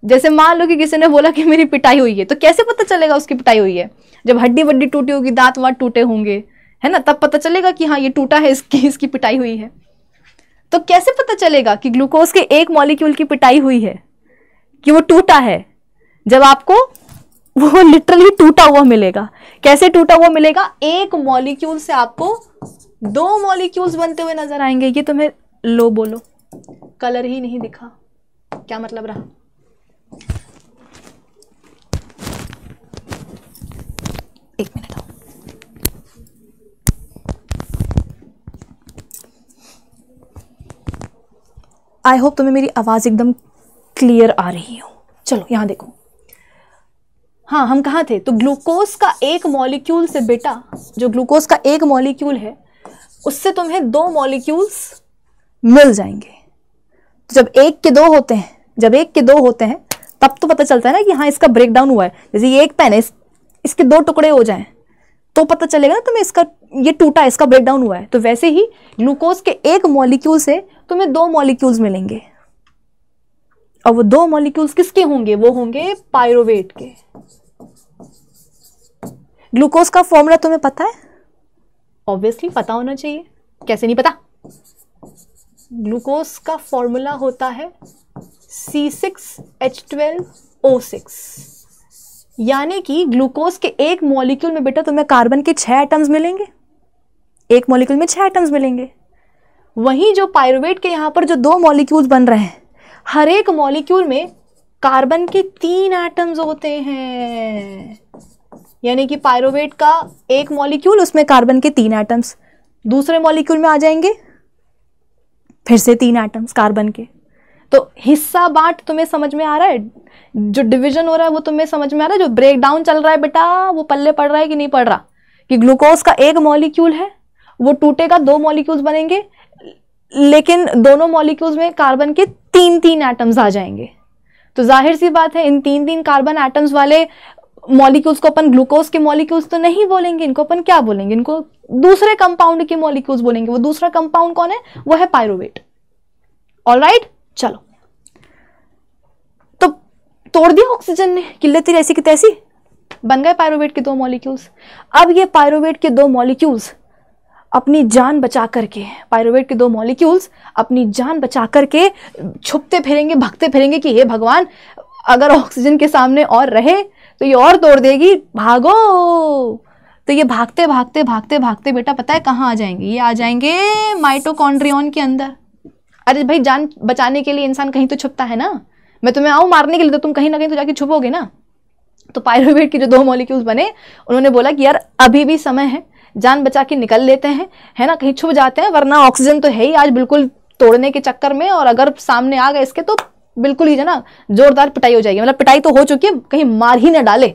जैसे मान लो कि किसी ने बोला कि मेरी पिटाई हुई है, तो कैसे पता चलेगा उसकी पिटाई हुई है? जब हड्डी वड्डी टूटी होगी, दांत वात टूटे होंगे, है ना, तब पता चलेगा कि हाँ ये टूटा है, इसकी पिटाई हुई है। तो कैसे पता चलेगा कि ग्लूकोज के एक मॉलिक्यूल की पिटाई हुई है, कि वो टूटा है? जब आपको वो लिटरली टूटा हुआ मिलेगा। कैसे टूटा हुआ मिलेगा? एक मॉलिक्यूल से आपको 2 मॉलिक्यूल्स बनते हुए नजर आएंगे। ये तुम्हें लो बोलो, कलर ही नहीं दिखा, क्या मतलब रहा? एक मिनट आओ। आई होप तुम्हें मेरी आवाज एकदम क्लियर आ रही हो। चलो यहां देखो, हाँ हम कहाँ थे? तो ग्लूकोज का एक मॉलिक्यूल से बेटा, जो ग्लूकोज का एक मॉलिक्यूल है उससे तुम्हें 2 मॉलिक्यूल्स मिल जाएंगे। तो जब 1 के 2 होते हैं, जब 1 के 2 होते हैं तब तो पता चलता है ना कि हाँ इसका ब्रेकडाउन हुआ है। जैसे ये एक पेन है, इसके 2 टुकड़े हो जाएं तो पता चलेगा ना तुम्हें इसका, ये टूटा है, इसका ब्रेकडाउन हुआ है। तो वैसे ही ग्लूकोज के एक मॉलिक्यूल से तुम्हें 2 मॉलिक्यूल्स मिलेंगे, और वो 2 मॉलिक्यूल्स किसके होंगे? वो होंगे पायरुवेट के। ग्लूकोज का फॉर्मूला तुम्हें पता है? ऑब्वियसली पता होना चाहिए, कैसे नहीं पता? ग्लूकोज का फॉर्मूला होता है C6H12O6, यानी कि ग्लूकोज के एक मॉलिक्यूल में बेटा तुम्हें कार्बन के 6 एटम्स मिलेंगे, एक मॉलिक्यूल में 6 एटम्स मिलेंगे। वहीं जो पायरुवेट के यहां पर जो 2 मॉलिक्यूल्स बन रहे हैं, हर एक मॉलिक्यूल में कार्बन के 3 एटम्स होते हैं। यानी कि पायरुवेट का एक मॉलिक्यूल, उसमें कार्बन के 3 एटम्स, दूसरे मॉलिक्यूल में आ जाएंगे फिर से 3 एटम्स कार्बन के। तो हिस्सा बांट तुम्हें समझ में आ रहा है? जो डिवीजन हो रहा है वो तुम्हें समझ में आ रहा है? जो ब्रेकडाउन चल रहा है बेटा वो पल्ले पड़ रहा है कि नहीं पड़ रहा? कि ग्लूकोज का एक मॉलिक्यूल है, वो टूटेगा, 2 मॉलिक्यूल्स बनेंगे, लेकिन दोनों मॉलिक्यूल्स में कार्बन के 3-3 एटम्स आ जाएंगे। तो जाहिर सी बात है इन 3-3 कार्बन एटम्स वाले मॉलिक्यूल्स को अपन ग्लूकोज के मॉलिक्यूल्स तो नहीं बोलेंगे, इनको अपन क्या बोलेंगे? इनको दूसरे कंपाउंड के मॉलिक्यूल्स बोलेंगे। वो दूसरा कंपाउंड कौन है? वो है पायरुवेट। ऑलराइट, चलो तो तोड़ दिया ऑक्सीजन ने, किल्ले तेरी ऐसी की तैसी, बन गए पायरुवेट के 2 मॉलिक्यूल्स। अब ये पायरुवेट के 2 मॉलिक्यूल्स अपनी जान बचा करके, पायरुवेट के 2 मॉलिक्यूल्स अपनी जान बचा करके छुपते फिरेंगे, भागते फिरेंगे कि हे भगवान अगर ऑक्सीजन के सामने और रहे तो ये और तोड़ देगी, भागो। तो ये भागते भागते भागते भागते बेटा पता है कहाँ आ जाएंगे? ये आ जाएंगे माइटोकॉन्ड्रियन के अंदर। अरे भाई जान बचाने के लिए इंसान कहीं तो छुपता है ना। मैं तुम्हें आऊं मारने के लिए तो तुम कहीं ना कहीं तो जाके छुपोगे ना। तो पायरुवेट के जो 2 मॉलिक्यूल्स बने, उन्होंने बोला कि यार अभी भी समय है, जान बचा के निकल लेते हैं, है ना, कहीं छुप जाते हैं, वरना ऑक्सीजन तो है ही आज बिल्कुल तोड़ने के चक्कर में, और अगर सामने आ गए इसके तो बिल्कुल ही है ना जोरदार पिटाई हो जाएगी। मतलब पिटाई तो हो चुकी है, कहीं मार ही ना डाले।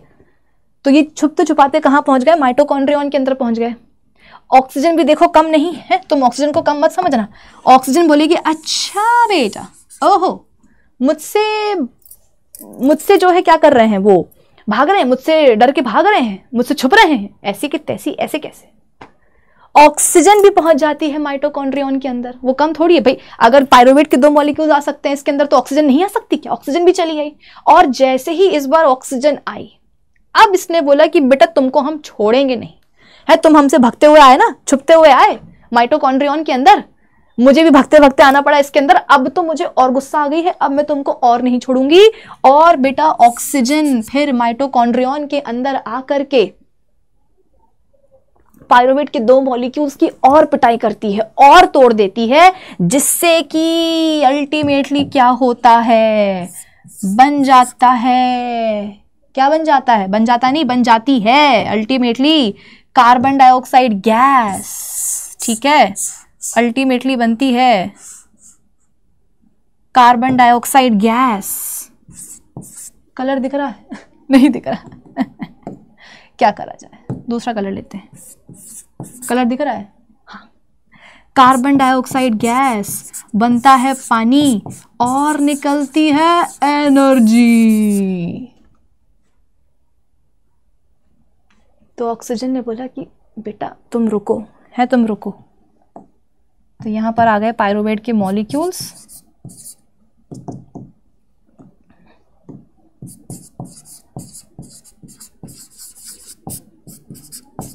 तो ये छुपते छुपाते कहाँ पहुंच गए? माइटोकॉन्ड्रियन के अंदर पहुंच गए। ऑक्सीजन भी देखो कम नहीं है, तुम ऑक्सीजन को कम मत समझना। ऑक्सीजन बोलेगी अच्छा बेटा, ओहो मुझसे जो है क्या कर रहे हैं, वो भाग रहे हैं, मुझसे डर के भाग रहे हैं, मुझसे छुप रहे हैं, ऐसी की तैसी, ऐसे कैसे? ऑक्सीजन भी पहुंच जाती है माइटोकॉन्ड्रियन के अंदर, वो कम थोड़ी है भाई। अगर पायरुवेट के 2 मॉलिक्यूल्स आ सकते हैं इसके अंदर तो ऑक्सीजन नहीं आ सकती क्या? ऑक्सीजन भी चली आई। और जैसे ही इस बार ऑक्सीजन आई, अब इसने बोला कि बेटा तुमको हम छोड़ेंगे नहीं, है तुम हमसे भागते हुए आए ना, छुपते हुए आए माइटोकॉन्ड्रियन के अंदर, मुझे भी भागते भागते आना पड़ा इसके अंदर, अब तो मुझे और गुस्सा आ गई है, अब मैं तुमको और नहीं छोड़ूंगी। और बेटा ऑक्सीजन फिर माइटोकॉन्ड्रियन के अंदर आकर के पायरुवेट के 2 मॉलिक्यूल्स की और पिटाई करती है और तोड़ देती है, जिससे कि अल्टीमेटली क्या होता है? बन जाता है क्या बन जाता है? बन जाता नहीं, बन जाती है अल्टीमेटली कार्बन डाइऑक्साइड गैस। ठीक है, अल्टीमेटली बनती है कार्बन डाइऑक्साइड गैस। कलर दिख रहा है? नहीं दिख रहा। क्या करा जाए, दूसरा कलर लेते हैं। कलर दिख रहा है? हाँ। कार्बन डाइऑक्साइड गैस, बनता है पानी और निकलती है एनर्जी। तो ऑक्सीजन ने बोला कि बेटा तुम रुको, है तुम रुको। तो यहां पर आ गए पायरुवेट के मॉलिक्यूल्स,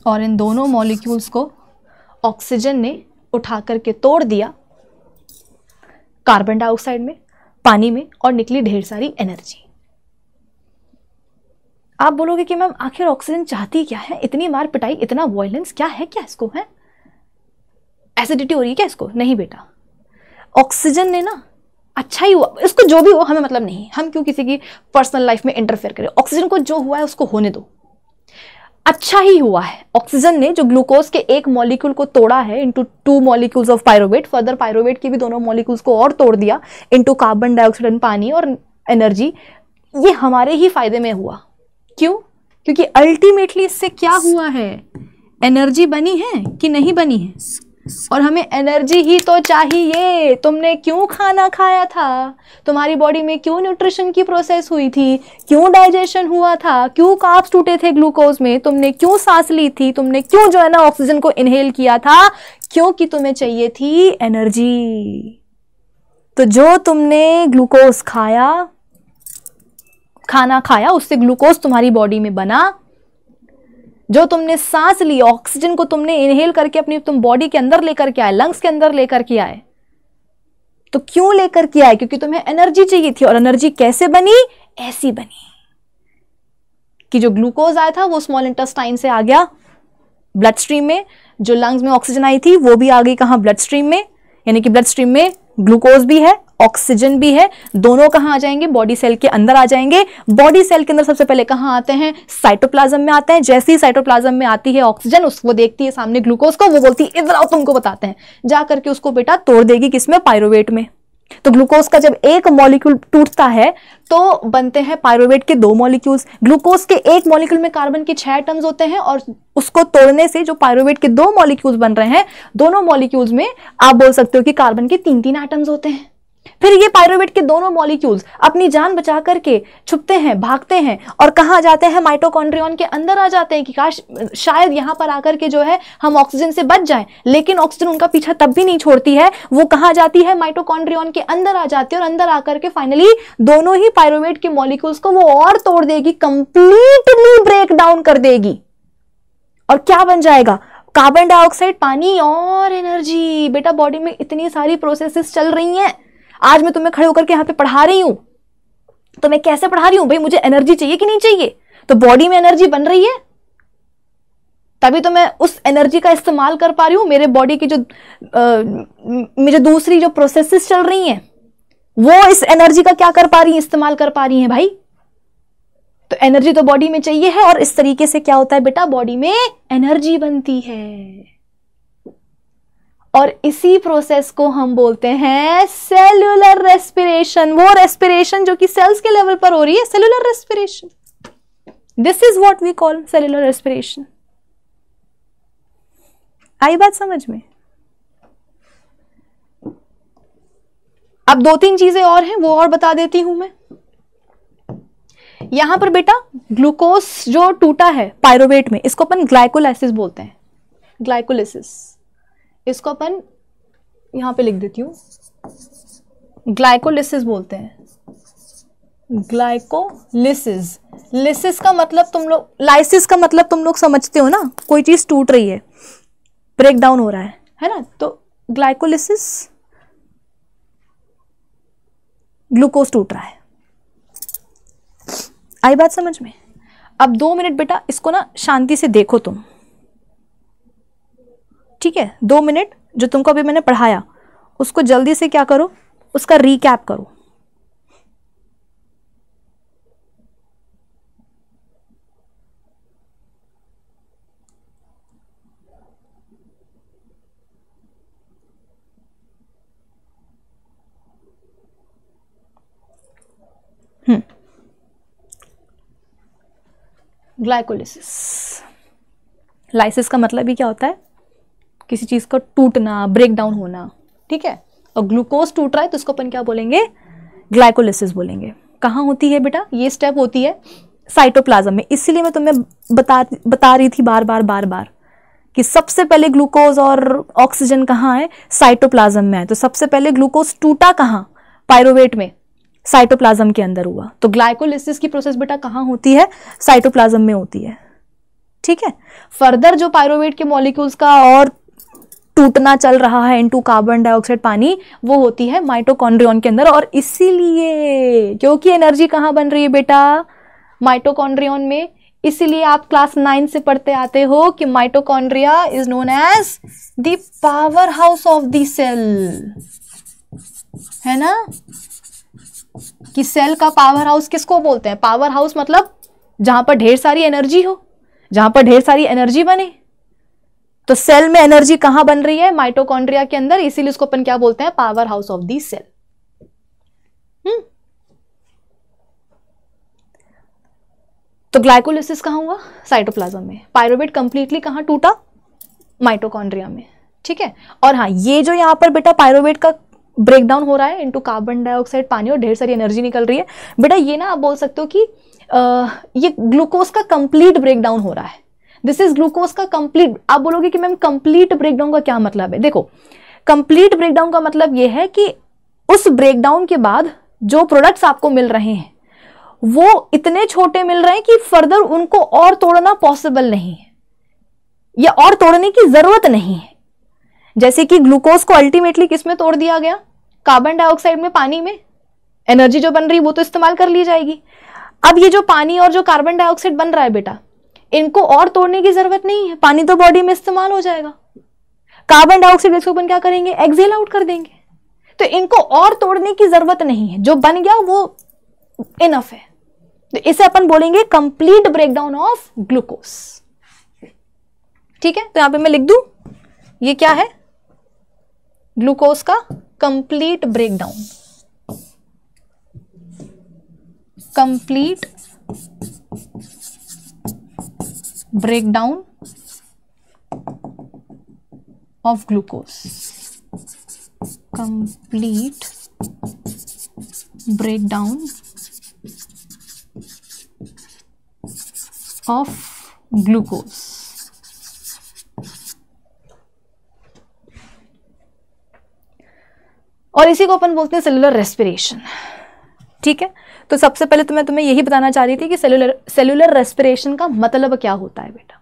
और इन दोनों मॉलिक्यूल्स को ऑक्सीजन ने उठा करके तोड़ दिया कार्बन डाइऑक्साइड में, पानी में, और निकली ढेर सारी एनर्जी। आप बोलोगे कि मैम आखिर ऑक्सीजन चाहती क्या है? इतनी मार पिटाई, इतना वायलेंस, क्या है? क्या इसको है? एसिडिटी हो रही है क्या इसको? नहीं बेटा, ऑक्सीजन ने ना, अच्छा ही हुआ, इसको जो भी हो हमें मतलब नहीं, हम क्यों किसी की पर्सनल लाइफ में इंटरफेयर करें। ऑक्सीजन को जो हुआ है उसको होने दो, अच्छा ही हुआ है। ऑक्सीजन ने जो ग्लूकोज के एक मॉलिक्यूल को तोड़ा है into 2 molecules of pyruvate, further pyruvate की भी दोनों मॉलिक्यूल्स को और तोड़ दिया इनटू कार्बन डाइऑक्साइड एंड पानी और एनर्जी, ये हमारे ही फायदे में हुआ। क्यों? क्योंकि अल्टीमेटली इससे क्या हुआ है, एनर्जी बनी है कि नहीं बनी है, और हमें एनर्जी ही तो चाहिए। तुमने क्यों खाना खाया था, तुम्हारी बॉडी में क्यों न्यूट्रिशन की प्रोसेस हुई थी, क्यों डाइजेशन हुआ था, क्यों कार्ब्स टूटे थे ग्लूकोज में, तुमने क्यों सांस ली थी, तुमने क्यों जो है ना ऑक्सीजन को इनहेल किया था, क्योंकि तुम्हें चाहिए थी एनर्जी। तो जो तुमने ग्लूकोज खाया, खाना खाया, उससे ग्लूकोज तुम्हारी बॉडी में बना, जो तुमने सांस ली, ऑक्सीजन को तुमने इनहेल करके अपनी तुम बॉडी के अंदर लेकर के आए, लंग्स के अंदर लेकर के आए। तो क्यों लेकर के आए? क्योंकि तुम्हें एनर्जी चाहिए थी। और एनर्जी कैसे बनी? ऐसी बनी कि जो ग्लूकोज आया था वो स्मॉल इंटेस्टाइन से आ गया ब्लड स्ट्रीम में, जो लंग्स में ऑक्सीजन आई थी वो भी आ गई कहां? ब्लड स्ट्रीम में। यानी कि ब्लड स्ट्रीम में ग्लूकोज भी है, ऑक्सीजन भी है, दोनों कहां आ जाएंगे? बॉडी सेल के अंदर आ जाएंगे। बॉडी सेल के अंदर सबसे पहले कहां आते हैं? साइटोप्लाज्म में आते हैं। जैसे ही साइटोप्लाज्म में आती है ऑक्सीजन, उसको देखती है सामने ग्लूकोज को, वो बोलती है इधर आओ, तुमको बताते हैं। जा करके उसको बेटा तोड़ देगी, किसमें? पायरुवेट में। तो ग्लूकोज का जब एक मॉलिक्यूल टूटता है तो बनते हैं पायरुवेट के 2 मॉलिक्यूल्स। ग्लूकोज के एक मॉलिक्यूल में कार्बन के 6 एटम्स होते हैं, और उसको तोड़ने से जो पायरुवेट के 2 मॉलिक्यूल्स बन रहे हैं, दोनों मॉलिक्यूल्स में आप बोल सकते हो कि कार्बन के 3-3 एटम्स होते हैं। फिर ये पायरुवेट के दोनों मॉलिक्यूल्स अपनी जान बचा करके छुपते हैं, भागते हैं, और कहां जाते हैं? माइटोकॉन्ड्रियन के अंदर आ जाते हैं कि काश शायद यहां पर आकर के जो है हम ऑक्सीजन से बच जाएं। लेकिन ऑक्सीजन उनका पीछा तब भी नहीं छोड़ती है, वो कहां जाती है? माइटोकॉन्ड्रियन के अंदर आ जाती है, और अंदर आकर के फाइनली दोनों ही पायरुवेट के मॉलिक्यूल्स को वो और तोड़ देगी, कंप्लीटली ब्रेक डाउन कर देगी। और क्या बन जाएगा? कार्बन डाइऑक्साइड, पानी और एनर्जी। बेटा बॉडी में इतनी सारी प्रोसेसेस चल रही हैं। आज मैं तुम्हें खड़े होकर के यहां पे पढ़ा रही हूं, तो मैं कैसे पढ़ा रही हूं? भाई मुझे एनर्जी चाहिए कि नहीं चाहिए? तो बॉडी में एनर्जी बन रही है, तभी तो मैं उस एनर्जी का इस्तेमाल कर पा रही हूं। मेरे बॉडी की जो मेरे दूसरी जो प्रोसेसेस चल रही हैं, वो इस एनर्जी का क्या कर पा रही है? इस्तेमाल कर पा रही हैं भाई। तो एनर्जी तो बॉडी में चाहिए है, और इस तरीके से क्या होता है बेटा? बॉडी में एनर्जी बनती है। और इसी प्रोसेस को हम बोलते हैं सेल्यूलर रेस्पिरेशन। वो रेस्पिरेशन जो कि सेल्स के लेवल पर हो रही है, cellular respiration. This is what we call cellular respiration. आई बात समझ में? अब 2-3 चीजें और हैं, वो और बता देती हूं मैं। यहां पर बेटा ग्लूकोज जो टूटा है पायरुवेट में, इसको अपन ग्लाइकोलाइसिस बोलते हैं। ग्लाइकोलाइसिस, इसको अपन यहां पे लिख देती हूं, ग्लाइकोलिसिस बोलते हैं। ग्लाइकोलिसिस, लिसिस का मतलब तुम लोग, लाइसिस का मतलब तुम लोग समझते हो ना, कोई चीज टूट रही है, ब्रेक डाउन हो रहा है ना? तो ग्लाइकोलिसिस, ग्लूकोज टूट रहा है। आई बात समझ में? अब 2 मिनट बेटा इसको ना शांति से देखो तुम, ठीक है? 2 मिनट जो तुमको अभी मैंने पढ़ाया उसको जल्दी से क्या करो? उसका रिकैप करो। ग्लाइकोलिसिस। लाइसिस का मतलब ही क्या होता है? किसी चीज का टूटना, ब्रेक डाउन होना, ठीक है। और ग्लूकोज टूट रहा है तो उसको अपन क्या बोलेंगे? ग्लाइकोलिसिस बोलेंगे। कहाँ होती है बेटा? ये स्टेप होती है साइटोप्लाज्म में। इसीलिए मैं तुम्हें बता रही थी बार बार कि सबसे पहले ग्लूकोज और ऑक्सीजन कहाँ है? साइटोप्लाज्म में है। तो सबसे पहले ग्लूकोज टूटा कहाँ? पायरोवेट में, साइटोप्लाज्म के अंदर हुआ। तो ग्लाइकोलिसिस की प्रोसेस बेटा कहाँ होती है? साइटोप्लाज्म में होती है, ठीक है। फर्दर जो पायरोवेट के मॉलिक्यूल्स का और टूटना चल रहा है इनटू कार्बन डाइऑक्साइड पानी, वो होती है माइटोकॉन्ड्रियन के अंदर। और इसीलिए, क्योंकि एनर्जी कहाँ बन रही है बेटा? माइटोकॉन्ड्रियन में। इसीलिए आप क्लास 9 से पढ़ते आते हो कि mitochondria is known as the power house of the cell, है ना। कि सेल का पावर हाउस किसको बोलते हैं? पावर हाउस मतलब जहां पर ढेर सारी एनर्जी हो, जहां पर ढेर सारी एनर्जी बने। तो सेल में एनर्जी कहां बन रही है? माइटोकॉन्ड्रिया के अंदर। इसीलिए उसको अपन क्या बोलते हैं? Power house of the cell. तो ग्लाइकोलिसिस कहां हुआ? साइटोप्लाज्म में। पायरोवेट कंप्लीटली कहां टूटा? माइटोकॉन्ड्रिया में, ठीक है। और हाँ, ये जो यहां पर बेटा पायरोवेट का ब्रेकडाउन हो रहा है इनटू कार्बन डाइऑक्साइड पानी और ढेर सारी एनर्जी निकल रही है बेटा, ये ना आप बोल सकते हो कि ये ग्लूकोज का कंप्लीट ब्रेकडाउन हो रहा है। दिस इज ग्लूकोज का कंप्लीट। आप बोलोगे कि मैम कंप्लीट ब्रेकडाउन का क्या मतलब है? देखो, कंप्लीट ब्रेकडाउन का मतलब यह है कि उस ब्रेकडाउन के बाद जो प्रोडक्ट्स आपको मिल रहे हैं वो इतने छोटे मिल रहे हैं कि फर्दर उनको और तोड़ना पॉसिबल नहीं है या और तोड़ने की जरूरत नहीं है। जैसे कि ग्लूकोज को अल्टीमेटली किस में तोड़ दिया गया? कार्बन डाइऑक्साइड में, पानी में। एनर्जी जो बन रही वो तो इस्तेमाल कर ली जाएगी। अब ये जो पानी और जो कार्बन डाइऑक्साइड बन रहा है बेटा, इनको और तोड़ने की जरूरत नहीं है, पानी तो बॉडी में इस्तेमाल हो जाएगा। कार्बन डाइऑक्साइड इसको अपन क्या करेंगे? एक्सहेल आउट कर देंगे। तो इनको और तोड़ने की जरूरत नहीं है, जो बन गया वो इनफ है। तो इसे अपन बोलेंगे कंप्लीट ब्रेकडाउन ऑफ ग्लूकोज, ठीक है। तो यहां पे मैं लिख दूं, ये क्या है? ग्लूकोज का complete breakdown, complete breakdown of glucose, complete breakdown of glucose. और इसी को अपन बोलते हैं सेलुलर रेस्पिरेशन, ठीक है। तो सबसे पहले तो मैं तुम्हें यही बताना चाह रही थी कि सेलुलर रेस्पिरेशन का मतलब क्या होता है बेटा।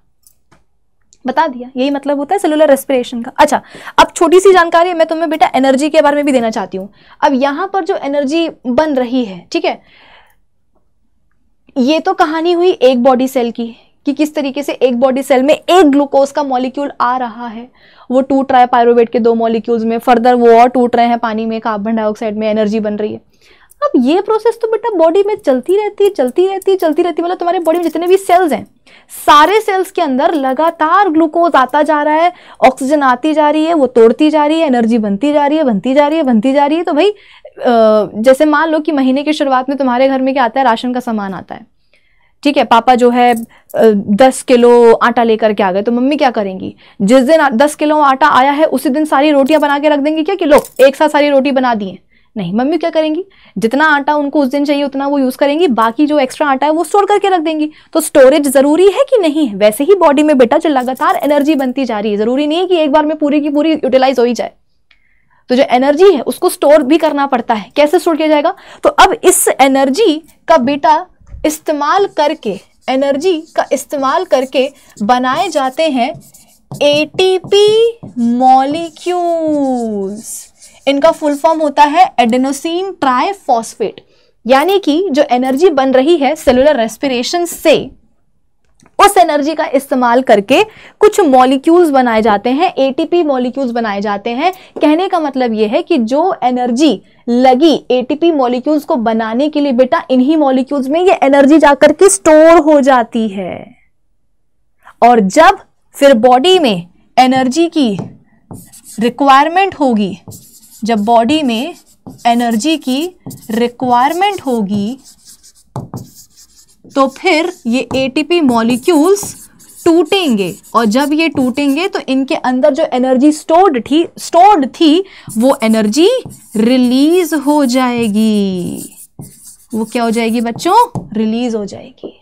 बता दिया, यही मतलब होता है सेलुलर रेस्पिरेशन का। अच्छा, अब छोटी सी जानकारी मैं तुम्हें बेटा एनर्जी के बारे में भी देना चाहती हूं। अब यहां पर जो एनर्जी बन रही है, ठीक है, ये तो कहानी हुई एक बॉडी सेल की कि किस तरीके से एक बॉडी सेल में एक ग्लूकोज का मॉलिक्यूल आ रहा है, वो टूट रहा है पायरोवेट के 2 मॉलिक्यूल्स में, फर्दर वो और टूट रहे हैं पानी में, कार्बन डाइऑक्साइड में, एनर्जी बन रही है। अब ये प्रोसेस तो बेटा बॉडी में चलती रहती। मतलब तुम्हारे बॉडी में जितने भी सेल्स हैं, सारे सेल्स के अंदर लगातार ग्लूकोज आता जा रहा है, ऑक्सीजन आती जा रही है, वो तोड़ती जा रही है, एनर्जी बनती जा रही है। तो भाई जैसे मान लो कि महीने की शुरुआत में तुम्हारे घर में क्या आता है? राशन का सामान आता है, ठीक है। पापा जो है 10 किलो आटा लेकर के आ गए, तो मम्मी क्या करेंगी? जिस दिन 10 किलो आटा आया है उसी दिन सारी रोटियां बना के रख देंगी क्या कि लो एक साथ सारी रोटी बना दी है? नहीं, मम्मी क्या करेंगी? जितना आटा उनको उस दिन चाहिए उतना वो यूज करेंगी, बाकी जो एक्स्ट्रा आटा है वो स्टोर करके रख देंगी। तो स्टोरेज जरूरी है कि नहीं है? वैसे ही बॉडी में बेटा जो लगातार एनर्जी बनती जा रही है, जरूरी नहीं है कि एक बार में पूरी की पूरी यूटिलाइज हो ही जाए। तो जो एनर्जी है उसको स्टोर भी करना पड़ता है। कैसे स्टोर किया जाएगा? तो अब इस एनर्जी का बेटा इस्तेमाल करके, एनर्जी का इस्तेमाल करके बनाए जाते हैं एटीपी मॉलिक्यूल्स। इनका फुल फॉर्म होता है एडेनोसिन ट्राइफॉस्फेट। यानी कि जो एनर्जी बन रही है सेलुलर रेस्पिरेशन से, उस एनर्जी का इस्तेमाल करके कुछ मॉलिक्यूल्स बनाए जाते हैं, एटीपी मॉलिक्यूल्स बनाए जाते हैं। कहने का मतलब यह है कि जो एनर्जी लगी एटीपी मॉलिक्यूल्स को बनाने के लिए बेटा, इन्हीं मॉलिक्यूल्स में ये एनर्जी जाकर के स्टोर हो जाती है। और जब फिर बॉडी में एनर्जी की रिक्वायरमेंट होगी, जब बॉडी में एनर्जी की रिक्वायरमेंट होगी, तो फिर ये एटीपी मॉलिक्यूल्स टूटेंगे, और जब ये टूटेंगे तो इनके अंदर जो एनर्जी स्टोर्ड थी वो एनर्जी रिलीज हो जाएगी। वो क्या हो जाएगी बच्चों? रिलीज हो जाएगी।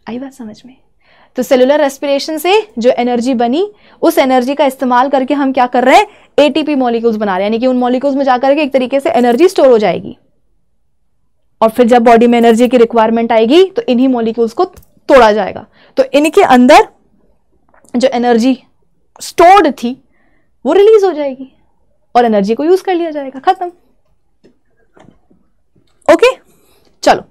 आई बात समझ में? तो सेलुलर रेस्पिरेशन से जो एनर्जी बनी, उस एनर्जी का इस्तेमाल करके हम क्या कर रहे हैं? एटीपी मॉलिक्यूल्स बना रहे हैं, यानी कि उन मॉलिक्यूल्स में जाकर के एक तरीके से एनर्जी स्टोर हो जाएगी, और फिर जब बॉडी में एनर्जी की रिक्वायरमेंट आएगी तो इन्हीं मॉलिक्यूल्स को तोड़ा जाएगा। तो इनके अंदर जो एनर्जी स्टोर्ड थी वो रिलीज हो जाएगी और एनर्जी को यूज कर लिया जाएगा। खत्म। ओके, चलो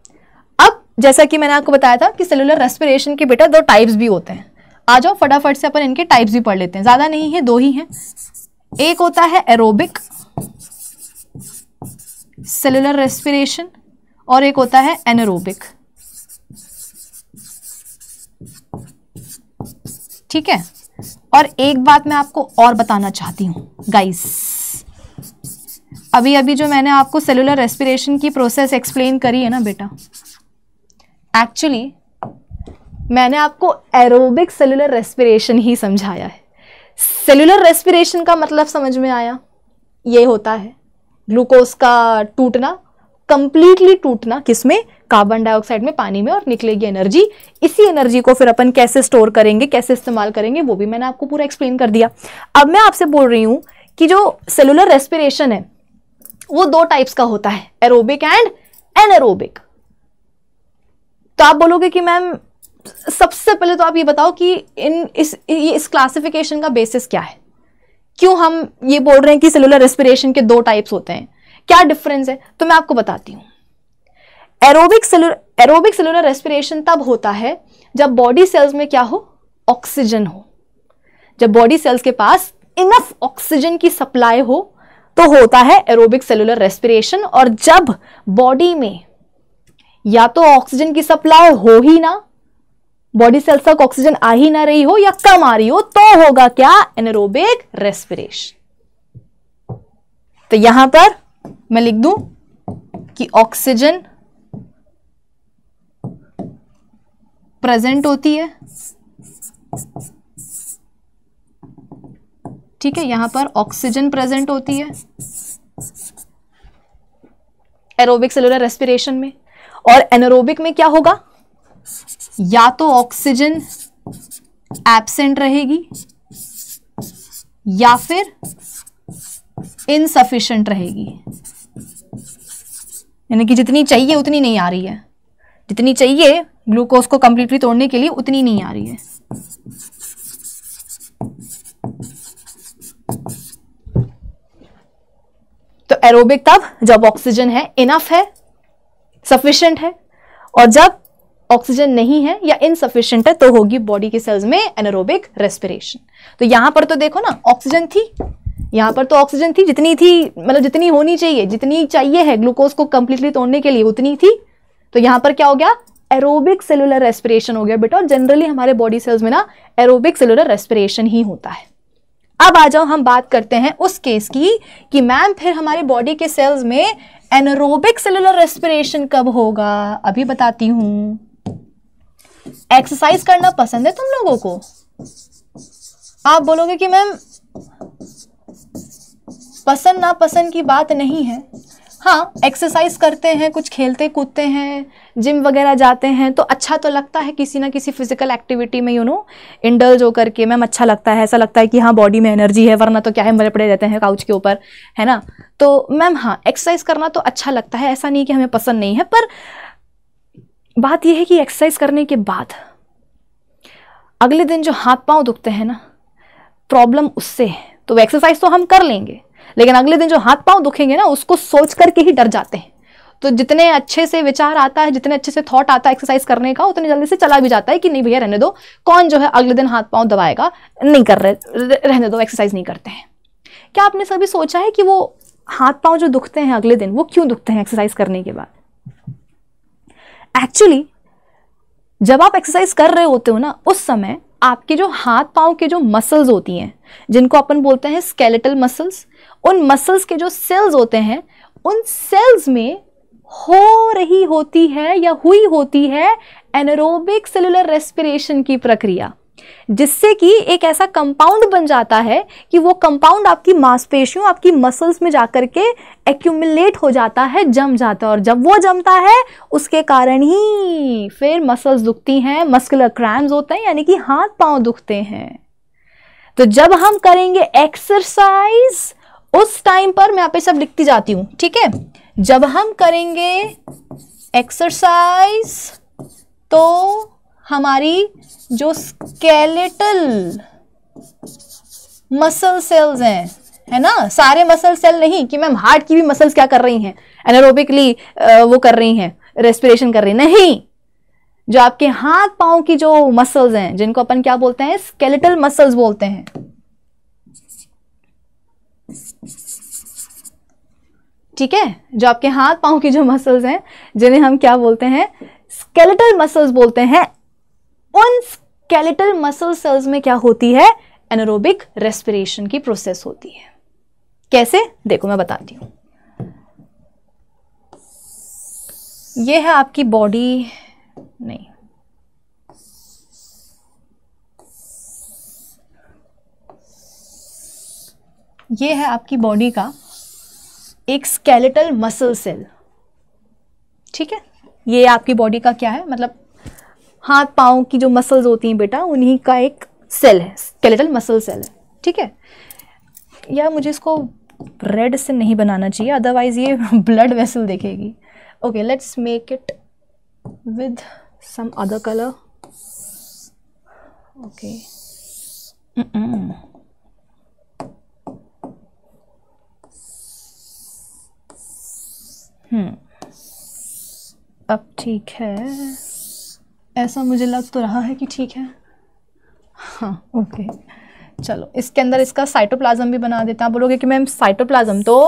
अब जैसा कि मैंने आपको बताया था कि सेलुलर रेस्पिरेशन के बेटा 2 टाइप्स भी होते हैं। आ जाओ फटाफट से अपन इनके टाइप्स भी पढ़ लेते हैं, ज्यादा नहीं है, 2 ही हैं। एक होता है एरोबिक सेलुलर रेस्पिरेशन और एक होता है एनारोबिक। ठीक है, और एक बात मैं आपको और बताना चाहती हूं गाइस, अभी अभी जो मैंने आपको सेलुलर रेस्पिरेशन की प्रोसेस एक्सप्लेन करी है ना बेटा, एक्चुअली मैंने आपको एरोबिक सेलुलर रेस्पिरेशन ही समझाया है। सेलुलर रेस्पिरेशन का मतलब समझ में आया? ये होता है ग्लूकोज का टूटना, कंप्लीटली टूटना, किसमें? कार्बन डाइऑक्साइड में, पानी में, और निकलेगी एनर्जी। इसी एनर्जी को फिर अपन कैसे स्टोर करेंगे, कैसे इस्तेमाल करेंगे, वो भी मैंने आपको पूरा एक्सप्लेन कर दिया। अब मैं आपसे बोल रही हूं कि जो सेलुलर रेस्पिरेशन है वो 2 टाइप्स का होता है, एरोबिक एंड एनारोबिक। तो आप बोलोगे कि मैम सबसे पहले तो आप ये बताओ कि इस क्लासिफिकेशन का बेसिस क्या है, क्यों हम ये बोल रहे हैं कि सेलुलर रेस्पिरेशन के 2 टाइप्स होते हैं, क्या डिफरेंस है? तो मैं आपको बताती हूं। एरोबिक सेलुलर रेस्पिरेशन तब होता है जब बॉडी सेल्स में क्या हो? ऑक्सीजन हो। जब बॉडी सेल्स के पास इनफ ऑक्सीजन की सप्लाई हो तो होता है एरोबिक सेलुलर रेस्पिरेशन। और जब बॉडी में या तो ऑक्सीजन की सप्लाई हो ही ना, बॉडी सेल्स तक ऑक्सीजन आ ही ना रही हो या कम आ रही हो, तो होगा क्या? Anaerobic respiration. तो यहां पर मैं लिख दूं कि ऑक्सीजन प्रेजेंट होती है, ठीक है, यहां पर ऑक्सीजन प्रेजेंट होती है एरोबिक सेलुलर रेस्पिरेशन में। और एनारोबिक में क्या होगा? या तो ऑक्सीजन एब्सेंट रहेगी या फिर इनसफिशिएंट रहेगी, यानी कि जितनी चाहिए उतनी नहीं आ रही है, जितनी चाहिए ग्लूकोज को कंप्लीटली तोड़ने के लिए उतनी नहीं आ रही है। तो एरोबिक तब जब ऑक्सीजन है, इनफ है, सफिशिएंट है, और जब ऑक्सीजन नहीं है या इनसफिशिएंट है तो होगी बॉडी के सेल्स में एनारोबिक रेस्पिरेशन। तो यहां पर तो देखो ना, ऑक्सीजन थी, यहां पर तो ऑक्सीजन थी, जितनी थी, मतलब जितनी होनी चाहिए, जितनी चाहिए है ग्लूकोज को कंप्लीटली तोड़ने के लिए उतनी थी। तो यहां पर क्या हो गया? एरोबिक सेलुलर रेस्पिरेशन हो गया बेटा। और जनरली हमारे बॉडी सेल्स में ना एरोबिक सेलुलर रेस्पिरेशन ही होता है। अब आ जाओ हम बात करते हैं उस केस की कि मैम फिर हमारे बॉडी के सेल्स में एनारोबिक सेलुलर रेस्पिरेशन कब होगा? अभी बताती हूं। एक्सरसाइज करना पसंद है तुम लोगों को? आप बोलोगे कि मैम पसंद ना पसंद की बात नहीं है, हाँ एक्सरसाइज करते हैं, कुछ खेलते कूदते हैं, जिम वगैरह जाते हैं तो अच्छा तो लगता है किसी ना किसी फिजिकल एक्टिविटी में इंडल्ज होकर के मैम अच्छा लगता है, ऐसा लगता है कि हाँ बॉडी में एनर्जी है, वरना तो क्या है मरे पड़े रहते हैं काउच के ऊपर, है ना। तो मैम हाँ एक्सरसाइज करना तो अच्छा लगता है, ऐसा नहीं कि हमें पसंद नहीं है, पर बात यह है कि एक्सरसाइज करने के बाद अगले दिन जो हाथ पांव दुखते हैं ना, प्रॉब्लम उससे है। तो एक्सरसाइज तो हम कर लेंगे लेकिन अगले दिन जो हाथ पांव दुखेंगे ना उसको सोच करके ही डर जाते हैं। तो जितने अच्छे से विचार आता है, जितने अच्छे से थॉट आता है एक्सरसाइज करने का, उतने जल्दी से चला भी जाता है कि नहीं भैया रहने दो, कौन जो है अगले दिन हाथ पांव दबाएगा, नहीं कर रहे, रहने दो, एक्सरसाइज नहीं करते हैं। क्या आपने कभी सोचा है कि वो हाथ पांव जो दुखते हैं अगले दिन वो क्यों दुखते हैं एक्सरसाइज करने के बाद? एक्चुअली जब आप एक्सरसाइज कर रहे होते हो ना, उस समय आपके जो हाथ पांव के जो मसल्स होती हैं, जिनको अपन बोलते हैं स्केलेटल मसल्स, उन मसल्स के जो सेल्स होते हैं, उन सेल्स में हो रही होती है या हुई होती है एनारोबिक सेलुलर रेस्पिरेशन की प्रक्रिया, जिससे कि एक ऐसा कंपाउंड बन जाता है कि वो कंपाउंड आपकी मांसपेशियों, आपकी मसल्स में जाकर के एक्यूमुलेट हो जाता है, जम जाता है, और जब वो जमता है उसके कारण ही फिर मसल्स दुखती हैं, मस्कुलर क्रैम्स होते हैं, यानी कि हाथ पांव दुखते हैं। तो जब हम करेंगे एक्सरसाइज, उस टाइम पर मैं यहाँ पे सब लिखती जाती हूं, ठीक है। जब हम करेंगे एक्सरसाइज तो हमारी जो स्केलेटल मसल सेल्स हैं, है ना, सारे मसल सेल नहीं कि मैम हार्ट की भी मसल्स क्या कर रही हैं, एनारोबिकली वो कर रही हैं, रेस्पिरेशन कर रही हैं, नहीं, जो आपके हाथ पांव की जो मसल्स हैं, जिनको अपन क्या बोलते हैं, स्केलेटल मसल्स बोलते हैं, ठीक है, जो आपके हाथ पांव की जो मसल्स हैं जिन्हें हम क्या बोलते हैं, स्केलेटल मसल्स बोलते हैं, उन स्केलेटल मसल सेल्स में क्या होती है, एनारोबिक रेस्पिरेशन की प्रोसेस होती है। कैसे, देखो मैं बताती हूं। ये है आपकी बॉडी, नहीं, ये है आपकी बॉडी का एक स्केलेटल मसल सेल, ठीक है। ये आपकी बॉडी का क्या है, मतलब हाथ पांव की जो मसल्स होती हैं बेटा, उन्हीं का एक सेल है, स्केलेटल मसल सेल है, ठीक है। या मुझे इसको रेड से नहीं बनाना चाहिए, अदरवाइज ये ब्लड वेसल देखेगी। Okay, let's make it with some other colour. Okay, अब ठीक है, ऐसा मुझे लग तो रहा है कि ठीक है। हाँ, ओके, चलो इसके अंदर इसका साइटोप्लाज्म भी बना देते हैं। आप बोलोगे कि मैम साइटोप्लाज्म तो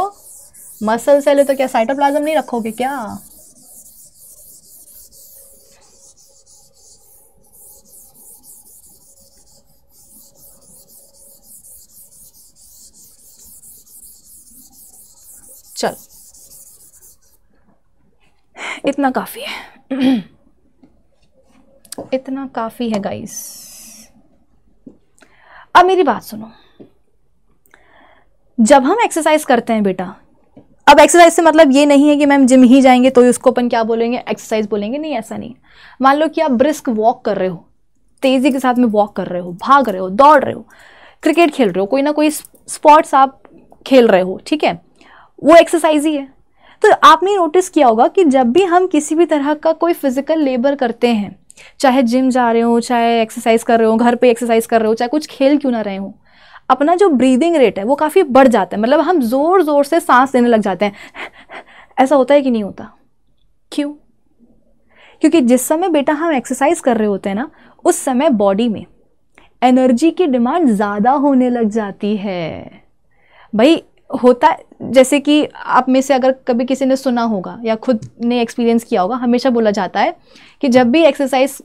मसल सेल है, तो क्या साइटोप्लाज्म नहीं रखोगे क्या? चलो, इतना काफी है, इतना काफी है गाइस। अब मेरी बात सुनो, जब हम एक्सरसाइज करते हैं बेटा, अब एक्सरसाइज से मतलब ये नहीं है कि मैम जिम ही जाएंगे तो उसको अपन क्या बोलेंगे, एक्सरसाइज बोलेंगे, नहीं, ऐसा नहीं। मान लो कि आप ब्रिस्क वॉक कर रहे हो, तेजी के साथ में वॉक कर रहे हो, भाग रहे हो, दौड़ रहे हो, क्रिकेट खेल रहे हो, कोई ना कोई स्पोर्ट्स आप खेल रहे हो, ठीक है, वो एक्सरसाइज ही है। तो आपने नोटिस किया होगा कि जब भी हम किसी भी तरह का कोई फिजिकल लेबर करते हैं, चाहे जिम जा रहे हो, चाहे एक्सरसाइज कर रहे हो, घर पे एक्सरसाइज कर रहे हो, चाहे कुछ खेल क्यों ना रहे हो, अपना जो ब्रीदिंग रेट है वो काफ़ी बढ़ जाता है, मतलब हम जोर जोर से सांस लेने लग जाते हैं। ऐसा होता है कि नहीं होता? क्यों? क्योंकि जिस समय बेटा हम एक्सरसाइज कर रहे होते हैं ना, उस समय बॉडी में एनर्जी की डिमांड ज़्यादा होने लग जाती है। भाई होता है, जैसे कि आप में से अगर कभी किसी ने सुना होगा या खुद ने एक्सपीरियंस किया होगा, हमेशा बोला जाता है कि जब भी एक्सरसाइज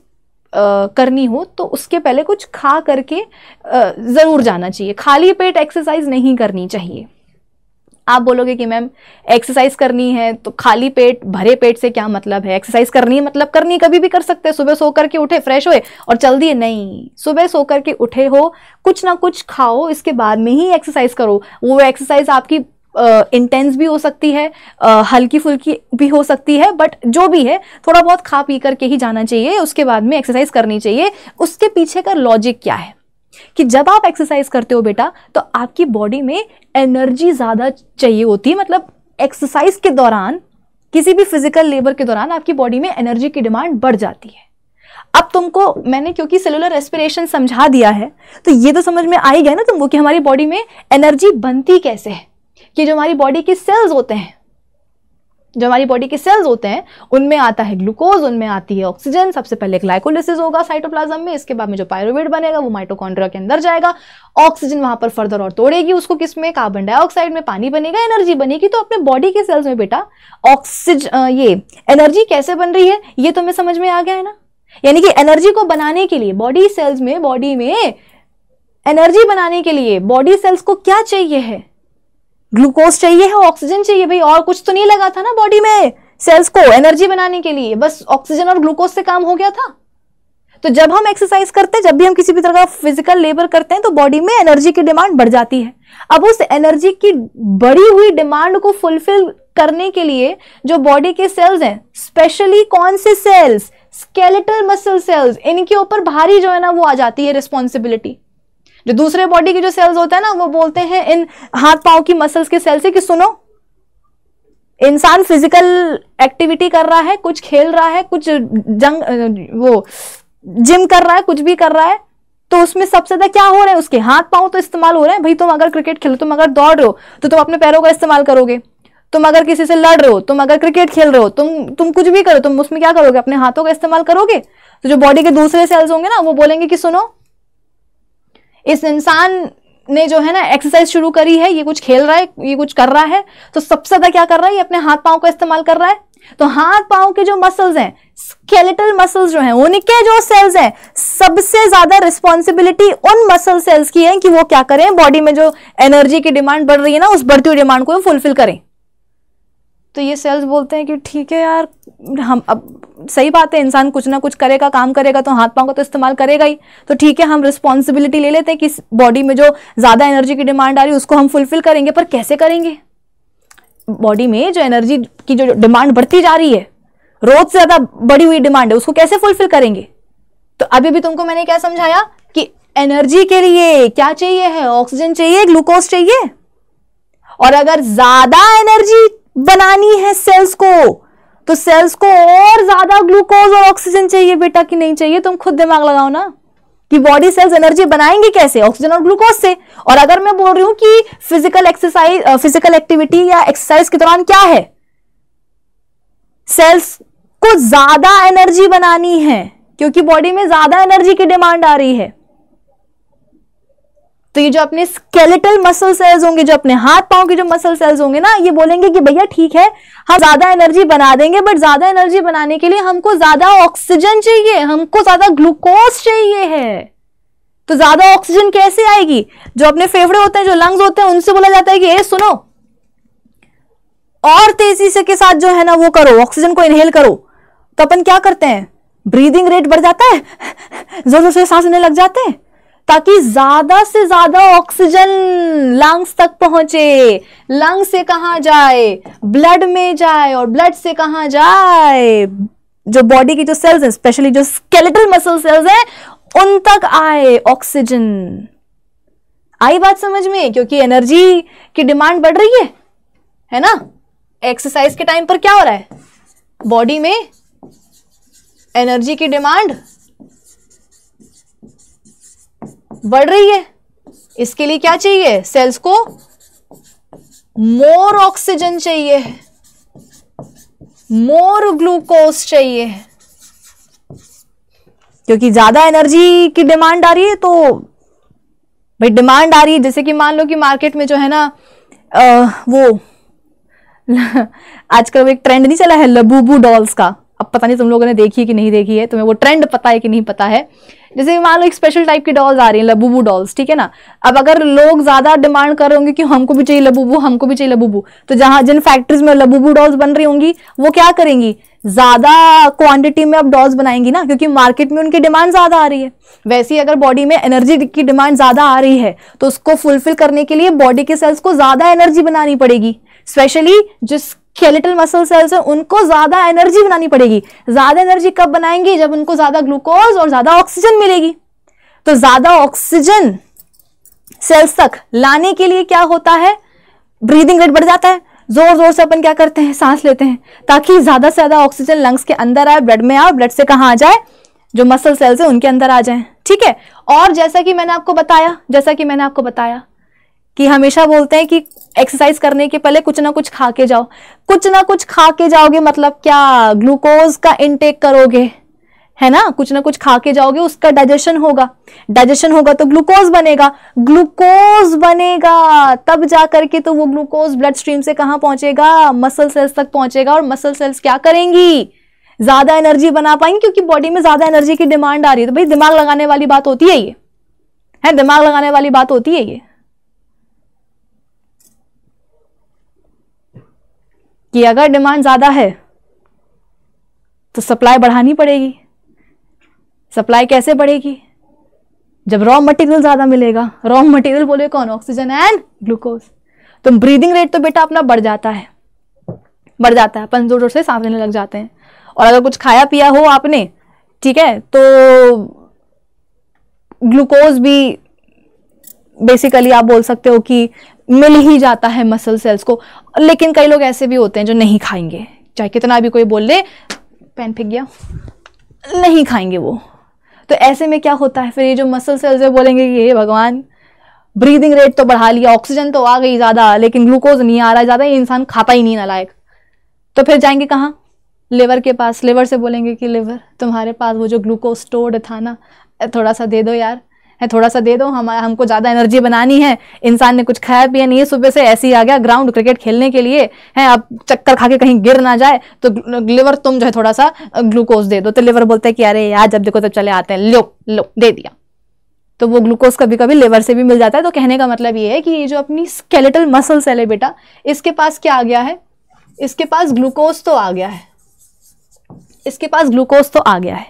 करनी हो तो उसके पहले कुछ खा करके ज़रूर जाना चाहिए, खाली पेट एक्सरसाइज नहीं करनी चाहिए। आप बोलोगे कि मैम एक्सरसाइज करनी है तो खाली पेट, भरे पेट से क्या मतलब है? एक्सरसाइज करनी है मतलब करनी कभी भी कर सकते हैं, सुबह सो करके उठे, फ्रेश हुए और चल दिए, नहीं, सुबह सो करके उठे हो, कुछ ना कुछ खाओ, इसके बाद में ही एक्सरसाइज करो। वो एक्सरसाइज आपकी इंटेंस भी हो सकती है, हल्की फुल्की भी हो सकती है, बट जो भी है थोड़ा बहुत खा पी करके ही जाना चाहिए, उसके बाद में एक्सरसाइज करनी चाहिए। उसके पीछे का लॉजिक क्या है कि जब आप एक्सरसाइज करते हो बेटा तो आपकी बॉडी में एनर्जी ज़्यादा चाहिए होती है, मतलब एक्सरसाइज के दौरान, किसी भी फिजिकल लेबर के दौरान आपकी बॉडी में एनर्जी की डिमांड बढ़ जाती है। अब तुमको मैंने क्योंकि सेलुलर रेस्पिरेशन समझा दिया है तो ये तो समझ में आ ही गया ना तुमको कि हमारी बॉडी में एनर्जी बनती कैसे है, कि जो हमारी बॉडी के सेल्स होते हैं, जो हमारी बॉडी के सेल्स होते हैं उनमें आता है ग्लूकोज, उनमें आती है ऑक्सीजन, सबसे पहले ग्लाइकोलिसिस होगा साइटोप्लाज्म में, इसके बाद में जो पायरुवेट बनेगा वो माइटोकॉन्ड्रिया के अंदर जाएगा, ऑक्सीजन वहां पर फर्दर और तोड़ेगी उसको, किसमें, कार्बन डाइऑक्साइड में, पानी बनेगा, एनर्जी बनेगी। तो अपने बॉडी के सेल्स में बेटा ऑक्सीजन, ये एनर्जी कैसे बन रही है ये तुम्हें समझ में आ गया है ना। यानी कि एनर्जी को बनाने के लिए बॉडी सेल्स में, बॉडी में एनर्जी बनाने के लिए बॉडी सेल्स को क्या चाहिए है, ग्लूकोज चाहिए है, ऑक्सीजन चाहिए भाई, और कुछ तो नहीं लगा था ना बॉडी में, सेल्स को एनर्जी बनाने के लिए, बस ऑक्सीजन और ग्लूकोज से काम हो गया था। तो जब हम एक्सरसाइज करते हैं, जब भी हम किसी भी तरह का फिजिकल लेबर करते हैं, तो बॉडी में एनर्जी की डिमांड बढ़ जाती है। अब उस एनर्जी की बढ़ी हुई डिमांड को फुलफिल करने के लिए जो बॉडी के सेल्स हैं, स्पेशली कौन से सेल्स, स्केलेटल मसल सेल्स, इनके ऊपर भारी जो है ना वो आ जाती है रिस्पॉन्सिबिलिटी। जो दूसरे बॉडी के जो सेल्स होते हैं ना, वो बोलते हैं इन हाथ पांव की मसल्स के सेल से कि सुनो, इंसान फिजिकल एक्टिविटी कर रहा है, कुछ खेल रहा है, कुछ वो जिम कर रहा है, कुछ भी कर रहा है, तो उसमें सबसे ज्यादा क्या हो रहा है, उसके हाथ पांव तो इस्तेमाल हो रहे हैं। भाई तुम अगर क्रिकेट खेलो, तुम अगर दौड़ रहे हो तो तुम अपने पैरों का इस्तेमाल करोगे। तुम अगर किसी से लड़ रहे हो, तुम अगर क्रिकेट खेल रहे हो, तुम कुछ भी करो, तुम उसमें क्या करोगे, अपने हाथों का इस्तेमाल करोगे। तो जो बॉडी के दूसरे सेल्स होंगे ना, वो बोलेंगे कि सुनो, इस इंसान ने जो है ना एक्सरसाइज शुरू करी है, ये कुछ खेल रहा है, ये कुछ कर रहा है, तो सबसे ज्यादा क्या कर रहा है, ये अपने हाथ पांव का इस्तेमाल कर रहा है। तो हाथ पांव के जो मसल्स हैं, स्केलेटल मसल्स जो हैं, उनके जो सेल्स हैं, सबसे ज्यादा रिस्पॉन्सिबिलिटी उन मसल सेल्स की है कि वो क्या करें, बॉडी में जो एनर्जी की डिमांड बढ़ रही है ना, उस बढ़ती हुई डिमांड को फुलफिल करें। तो ये सेल्स बोलते हैं कि ठीक है यार, हम अब सही बात है, इंसान कुछ ना कुछ करेगा, काम करेगा, तो हाथ पांव का तो इस्तेमाल करेगा ही। तो ठीक है, हम रिस्पॉन्सिबिलिटी ले लेते हैं कि बॉडी में जो ज्यादा एनर्जी की डिमांड आ रही है उसको हम फुलफिल करेंगे। पर कैसे करेंगे? बॉडी में जो एनर्जी की जो डिमांड बढ़ती जा रही है, रोज से ज्यादा बढ़ी हुई डिमांड है, उसको कैसे फुलफिल करेंगे? तो अभी भी तुमको मैंने क्या समझाया कि एनर्जी के लिए क्या चाहिए है, ऑक्सीजन चाहिए, ग्लूकोज चाहिए। और अगर ज्यादा एनर्जी बनानी है सेल्स को, तो सेल्स को और ज्यादा ग्लूकोज और ऑक्सीजन चाहिए बेटा, कि नहीं चाहिए? तुम खुद दिमाग लगाओ ना कि बॉडी सेल्स एनर्जी बनाएंगे कैसे, ऑक्सीजन और ग्लूकोज से। और अगर मैं बोल रही हूं कि फिजिकल एक्सरसाइज, फिजिकल एक्टिविटी या एक्सरसाइज के दौरान क्या है, सेल्स को ज्यादा एनर्जी बनानी है, क्योंकि बॉडी में ज्यादा एनर्जी की डिमांड आ रही है। तो ये जो अपने स्केलेटल मसल सेल्स होंगे, जो अपने हाथ पांव के जो मसल सेल्स होंगे ना, ये बोलेंगे कि भैया ठीक है, हम ज्यादा एनर्जी बना देंगे, बट ज्यादा एनर्जी बनाने के लिए हमको ज्यादा ऑक्सीजन चाहिए, हमको ज्यादा ग्लूकोज चाहिए है। तो ज्यादा ऑक्सीजन कैसे आएगी? जो अपने फेफड़े होते हैं, जो लंग्स होते हैं, उनसे बोला जाता है कि ए सुनो, और तेजी से के साथ जो है ना वो करो, ऑक्सीजन को इनहेल करो। तो अपन क्या करते हैं, ब्रीदिंग रेट बढ़ जाता है, जोर जोर से सांस लेने लग जाते हैं, ताकि ज्यादा से ज्यादा ऑक्सीजन लंग्स तक पहुंचे। लंग्स से कहां जाए, ब्लड में जाए, और ब्लड से कहां जाए, जो बॉडी की जो सेल्स हैं, स्पेशली जो स्केलेटल मसल सेल्स हैं, उन तक आए ऑक्सीजन। आई बात समझ में? क्योंकि एनर्जी की डिमांड बढ़ रही है ना। एक्सरसाइज के टाइम पर क्या हो रहा है, बॉडी में एनर्जी की डिमांड बढ़ रही है। इसके लिए क्या चाहिए, सेल्स को मोर ऑक्सीजन चाहिए, मोर ग्लूकोज चाहिए, क्योंकि ज्यादा एनर्जी की डिमांड आ रही है। तो भाई डिमांड आ रही है, जैसे कि मान लो कि मार्केट में जो है ना वो आजकल एक ट्रेंड नहीं चला है लबूबू डॉल्स का। अब पता नहीं तुम लोगों ने देखी है कि नहीं देखी है, तुम्हें वो ट्रेंड पता है कि नहीं पता है। जैसे मान लो एक स्पेशल टाइप की डॉल्स आ रही हैं, लबूबू डॉल्स, ठीक है ना। अब अगर लोग ज्यादा डिमांड कर रहे होंगे कि हमको भी चाहिए लबूबू, हमको भी चाहिए लबूबू, तो जहां जिन फैक्ट्रीज में लबूबू डॉल्स बन रही होंगी, वो क्या करेंगी, ज्यादा क्वांटिटी में अब डॉल्स बनाएंगी ना, क्योंकि मार्केट में उनकी डिमांड ज्यादा आ रही है। वैसे ही अगर बॉडी में एनर्जी की डिमांड ज्यादा आ रही है, तो उसको फुलफिल करने के लिए बॉडी के सेल्स को ज्यादा एनर्जी बनानी पड़ेगी। स्पेशली जो स्केलेटल मसल सेल्स है, उनको ज्यादा एनर्जी बनानी पड़ेगी। ज्यादा एनर्जी कब बनाएंगे, जब उनको ज्यादा ग्लूकोज और ज्यादा ऑक्सीजन मिलेगी। तो ज्यादा ऑक्सीजन सेल्स तक लाने के लिए क्या होता है, ब्रीदिंग रेट बढ़ जाता है। जोर जोर से अपन क्या करते हैं, सांस लेते हैं, ताकि ज्यादा से ज्यादा ऑक्सीजन लंग्स के अंदर आए, ब्लड में आए, ब्लड से कहां आ जाए, जो मसल सेल्स है उनके अंदर आ जाए। ठीक है। और जैसा कि मैंने आपको बताया कि हमेशा बोलते हैं कि एक्सरसाइज करने के पहले कुछ ना कुछ खा के जाओ। कुछ ना कुछ खा के जाओगे मतलब क्या, ग्लूकोज का इनटेक करोगे, है ना। कुछ ना कुछ खा के जाओगे, उसका डाइजेशन होगा, डाइजेशन होगा तो ग्लूकोज बनेगा, ग्लूकोज बनेगा तब जा करके तो वो ग्लूकोज ब्लड स्ट्रीम से कहां पहुंचेगा, मसल सेल्स तक पहुंचेगा। और मसल सेल्स क्या करेंगी, ज्यादा एनर्जी बना पाएंगे, क्योंकि बॉडी में ज्यादा एनर्जी की डिमांड आ रही है। तो भाई दिमाग लगाने वाली बात होती है ये, है दिमाग लगाने वाली बात होती है ये, कि अगर डिमांड ज्यादा है तो सप्लाई बढ़ानी पड़ेगी। सप्लाई कैसे बढ़ेगी? जब रॉ मटेरियल ज्यादा मिलेगा। रॉ मटेरियल बोले कौन? Oxygen and glucose. तो ब्रीदिंग रेट तो बेटा अपना बढ़ जाता है, बढ़ जाता है, अपन जोर जोर से सांस लेने लग जाते हैं। और अगर कुछ खाया पिया हो आपने, ठीक है, तो ग्लूकोज भी बेसिकली आप बोल सकते हो कि मिल ही जाता है मसल सेल्स को। लेकिन कई लोग ऐसे भी होते हैं जो नहीं खाएंगे, चाहे कितना भी कोई बोल ले, पेन फेंक गया, नहीं खाएंगे वो। तो ऐसे में क्या होता है फिर? ये जो मसल सेल्स है बोलेंगे कि हे भगवान, ब्रीदिंग रेट तो बढ़ा लिया, ऑक्सीजन तो आ गई ज्यादा, लेकिन ग्लूकोज नहीं आ रहा ज्यादा, ये इंसान खाता ही नहीं नालायक। तो फिर जाएंगे कहाँ? लिवर के पास। लिवर से बोलेंगे कि लिवर, तुम्हारे पास वो जो ग्लूकोज स्टोर्ड था ना, थोड़ा सा दे दो यार, है थोड़ा सा दे दो, हमको ज्यादा एनर्जी बनानी है। इंसान ने कुछ खाया पिया नहीं है, सुबह से ऐसे ही आ गया ग्राउंड क्रिकेट खेलने के लिए, है, अब चक्कर खा के कहीं गिर ना जाए, तो लिवर तुम जो है थोड़ा सा ग्लूकोज दे दो। तो लिवर बोलता है कि अरे यार जब देखो तब चले आते हैं, लो लो दे दिया। तो वो ग्लूकोज कभी कभी लिवर से भी मिल जाता है। तो कहने का मतलब ये है कि ये जो अपनी स्केलेटल मसल सेल है बेटा, इसके पास क्या आ गया है? इसके पास ग्लूकोज तो आ गया है, इसके पास ग्लूकोज तो आ गया है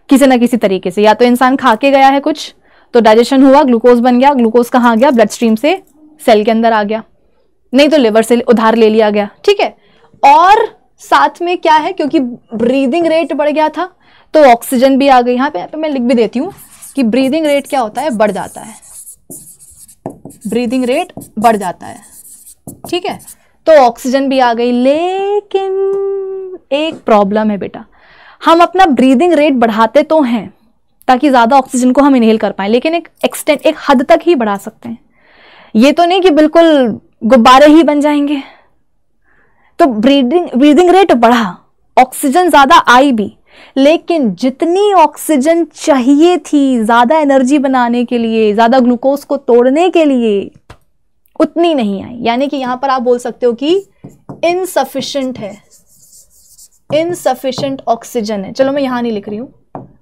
किसी ना किसी तरीके से। या तो इंसान खा के गया है कुछ, तो डाइजेशन हुआ, ग्लूकोज बन गया, ग्लूकोज कहाँ आ गया? ब्लड स्ट्रीम से सेल के अंदर आ गया, नहीं तो लिवर से उधार ले लिया गया, ठीक है। और साथ में क्या है, क्योंकि ब्रीदिंग रेट बढ़ गया था तो ऑक्सीजन भी आ गई। यहाँ पे मैं लिख भी देती हूँ कि ब्रीदिंग रेट क्या होता है? बढ़ जाता है, ब्रीदिंग रेट बढ़ जाता है, ठीक है। तो ऑक्सीजन भी आ गई। लेकिन एक प्रॉब्लम है बेटा, हम अपना ब्रीदिंग रेट बढ़ाते तो हैं ताकि ज्यादा ऑक्सीजन को हम इनहेल कर पाए, लेकिन एक एक्सटेंट, एक हद तक ही बढ़ा सकते हैं। ये तो नहीं कि बिल्कुल गुब्बारे ही बन जाएंगे। तो ब्रीदिंग रेट बढ़ा, ऑक्सीजन ज्यादा आई भी, लेकिन जितनी ऑक्सीजन चाहिए थी ज्यादा एनर्जी बनाने के लिए, ज्यादा ग्लूकोज को तोड़ने के लिए, उतनी नहीं आई। यानी कि यहां पर आप बोल सकते हो कि इनसफिशिएंट है, इनसफिशिएंट ऑक्सीजन है। चलो मैं यहां नहीं लिख रही हूं,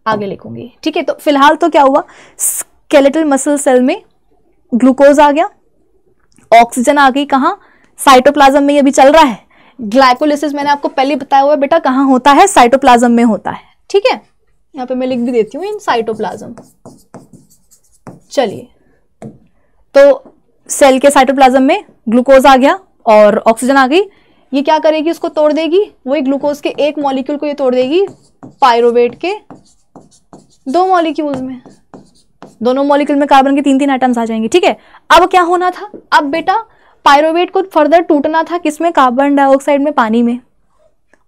आगे लिखूंगी, ठीक है। तो फिलहाल तो क्या हुआ, स्केलेटल मसल सेल में ग्लूकोज आ गया, ऑक्सीजन आ गई, कहां? साइटोप्लाज्म में ये भी चल रहा है। ग्लाइकोलिसिस मैंने आपको पहले बताया हुआ है बेटा, कहां होता है? साइटोप्लाज्म में होता है, ठीक है। यहां पे मैं लिख भी देती हूं इन साइटोप्लाज्म। चलिए, तो सेल के साइटोप्लाज्म में ग्लूकोज आ गया और ऑक्सीजन आ गई। ये क्या करेगी? उसको तोड़ देगी, वही ग्लूकोज के एक मॉलिक्यूल को ये तोड़ देगी पायरोवेट के 2 मॉलिक्यूल्स में। दोनों मॉलिक्यूल में कार्बन के 3-3 एटम्स आ जाएंगे, ठीक है। अब क्या होना था? अब बेटा पायरोवेट को फर्दर टूटना था, किसमें? कार्बन डाइऑक्साइड में, पानी में।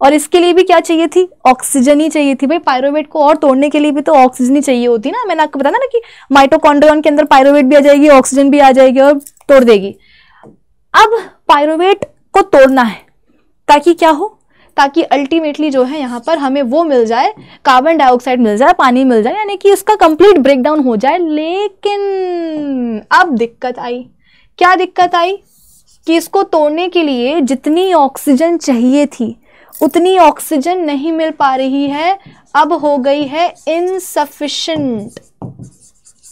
और इसके लिए भी क्या चाहिए थी? ऑक्सीजन ही चाहिए थी भाई। पायरोवेट को और तोड़ने के लिए भी तो ऑक्सीजन ही चाहिए होती ना। मैंने आपको बताया ना कि माइटोकॉन्ड्रियन के अंदर पायरोवेट भी आ जाएगी, ऑक्सीजन भी आ जाएगी और तोड़ देगी। अब पायरोवेट को तोड़ना है ताकि क्या हो? ताकि अल्टीमेटली जो है यहाँ पर हमें वो मिल जाए, कार्बन डाइऑक्साइड मिल जाए, पानी मिल जाए, यानी कि इसका कंप्लीट ब्रेकडाउन हो जाए। लेकिन अब दिक्कत आई। क्या दिक्कत आई? कि इसको तोड़ने के लिए जितनी ऑक्सीजन चाहिए थी उतनी ऑक्सीजन नहीं मिल पा रही है। अब हो गई है इनसफिशिएंट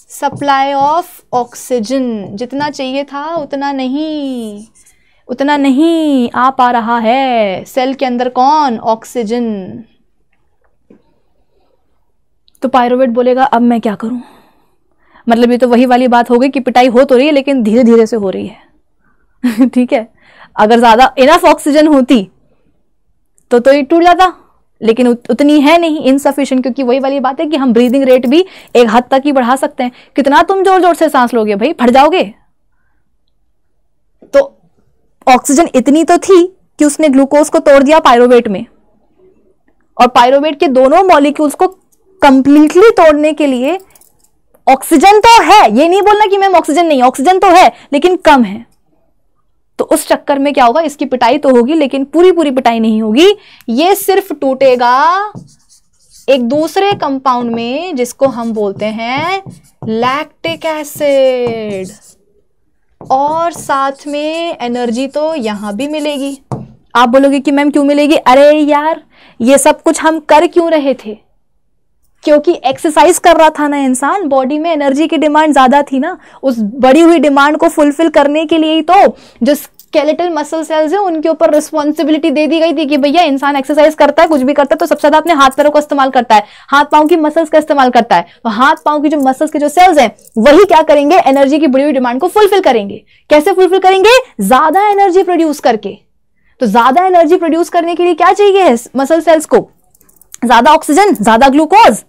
सप्लाई ऑफ ऑक्सीजन। जितना चाहिए था उतना नहीं आ पा रहा है सेल के अंदर। कौन? ऑक्सीजन। तो पायरोवेट बोलेगा अब मैं क्या करूं? मतलब ये तो वही वाली बात हो गई कि पिटाई हो तो रही है लेकिन धीरे धीरे से हो रही है। ठीक है, अगर ज्यादा इनफ ऑक्सीजन होती तो ये टूट जाता, लेकिन उतनी है नहीं, इनसफिशिएंट। क्योंकि वही वाली बात है कि हम ब्रीदिंग रेट भी एक हद तक ही बढ़ा सकते हैं। कितना तुम जोर जोर से सांस लोगे भाई, फट जाओगे। तो ऑक्सीजन इतनी तो थी कि उसने ग्लूकोज को तोड़ दिया पायरोवेट में, और पायरोवेट के दोनों मॉलिक्यूल्स को कंप्लीटली तोड़ने के लिए ऑक्सीजन तो है, ये नहीं बोलना कि मैम ऑक्सीजन नहीं, ऑक्सीजन तो है लेकिन कम है। तो उस चक्कर में क्या होगा? इसकी पिटाई तो होगी लेकिन पूरी पिटाई नहीं होगी। ये सिर्फ टूटेगा एक दूसरे कंपाउंड में जिसको हम बोलते हैं लैक्टिक एसिड, और साथ में एनर्जी तो यहां भी मिलेगी। आप बोलोगे कि मैम क्यों मिलेगी? अरे यार ये सब कुछ हम कर क्यों रहे थे? क्योंकि एक्सरसाइज कर रहा था ना इंसान, बॉडी में एनर्जी की डिमांड ज्यादा थी ना। उस बढ़ी हुई डिमांड को फुलफिल करने के लिए ही तो जो स्केलेटल मसल सेल्स है उनके ऊपर रिस्पॉन्सिबिलिटी दे दी गई थी कि भैया इंसान एक्सरसाइज करता है, कुछ भी करता है तो सबसे ज्यादा अपने हाथ पैरों का इस्तेमाल करता है, हाथ पांव की मसल्स का इस्तेमाल करता है। तो हाथ पांव की जो मसल्स के जो सेल्स हैं वही क्या करेंगे, एनर्जी की बढ़ी हुई डिमांड को फुलफिल करेंगे। कैसे फुलफिल करेंगे, ज्यादा एनर्जी प्रोड्यूस करके। तो ज्यादा एनर्जी प्रोड्यूस करने के लिए क्या चाहिए है मसल सेल्स को, ज्यादा ऑक्सीजन, ज्यादा ग्लूकोज।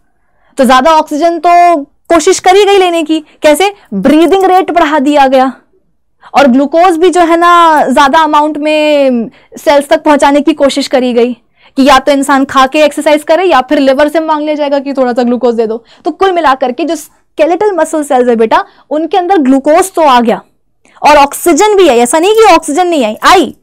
तो ज्यादा ऑक्सीजन तो कोशिश करी गई लेने की, कैसे, ब्रीदिंग रेट बढ़ा दिया गया, और ग्लूकोज भी जो है ना ज्यादा अमाउंट में सेल्स तक पहुंचाने की कोशिश करी गई कि या तो इंसान खा के एक्सरसाइज करे या फिर लिवर से मांग लिया जाएगा कि थोड़ा सा ग्लूकोज दे दो। तो कुल मिलाकर के जो स्केलेटल मसल सेल्स है बेटा उनके अंदर ग्लूकोज तो आ गया और ऑक्सीजन भी है, ऐसा नहीं कि ऑक्सीजन नहीं आई,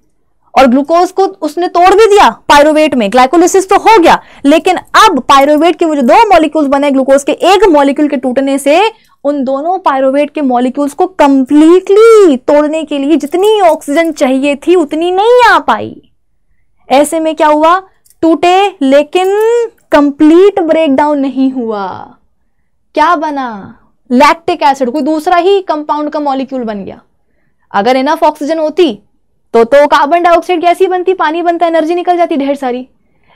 और ग्लूकोज को उसने तोड़ भी दिया पायरुवेट में, ग्लाइकोलिसिस तो हो गया। लेकिन अब पायरुवेट के वो जो 2 मॉलिक्यूल्स बने ग्लूकोज के, एक मॉलिक्यूल के टूटने से उन दोनों पायरुवेट के मॉलिक्यूल्स को कंप्लीटली तोड़ने के लिए जितनी ऑक्सीजन चाहिए थी उतनी नहीं आ पाई। ऐसे में क्या हुआ, टूटे लेकिन कंप्लीट ब्रेकडाउन नहीं हुआ। क्या बना, लैक्टिक एसिड, कोई दूसरा ही कंपाउंड का मॉलिक्यूल बन गया। अगर इनफ ऑक्सीजन होती तो कार्बन डाइऑक्साइड गैस ही बनती, पानी बनता, एनर्जी निकल जाती ढेर सारी।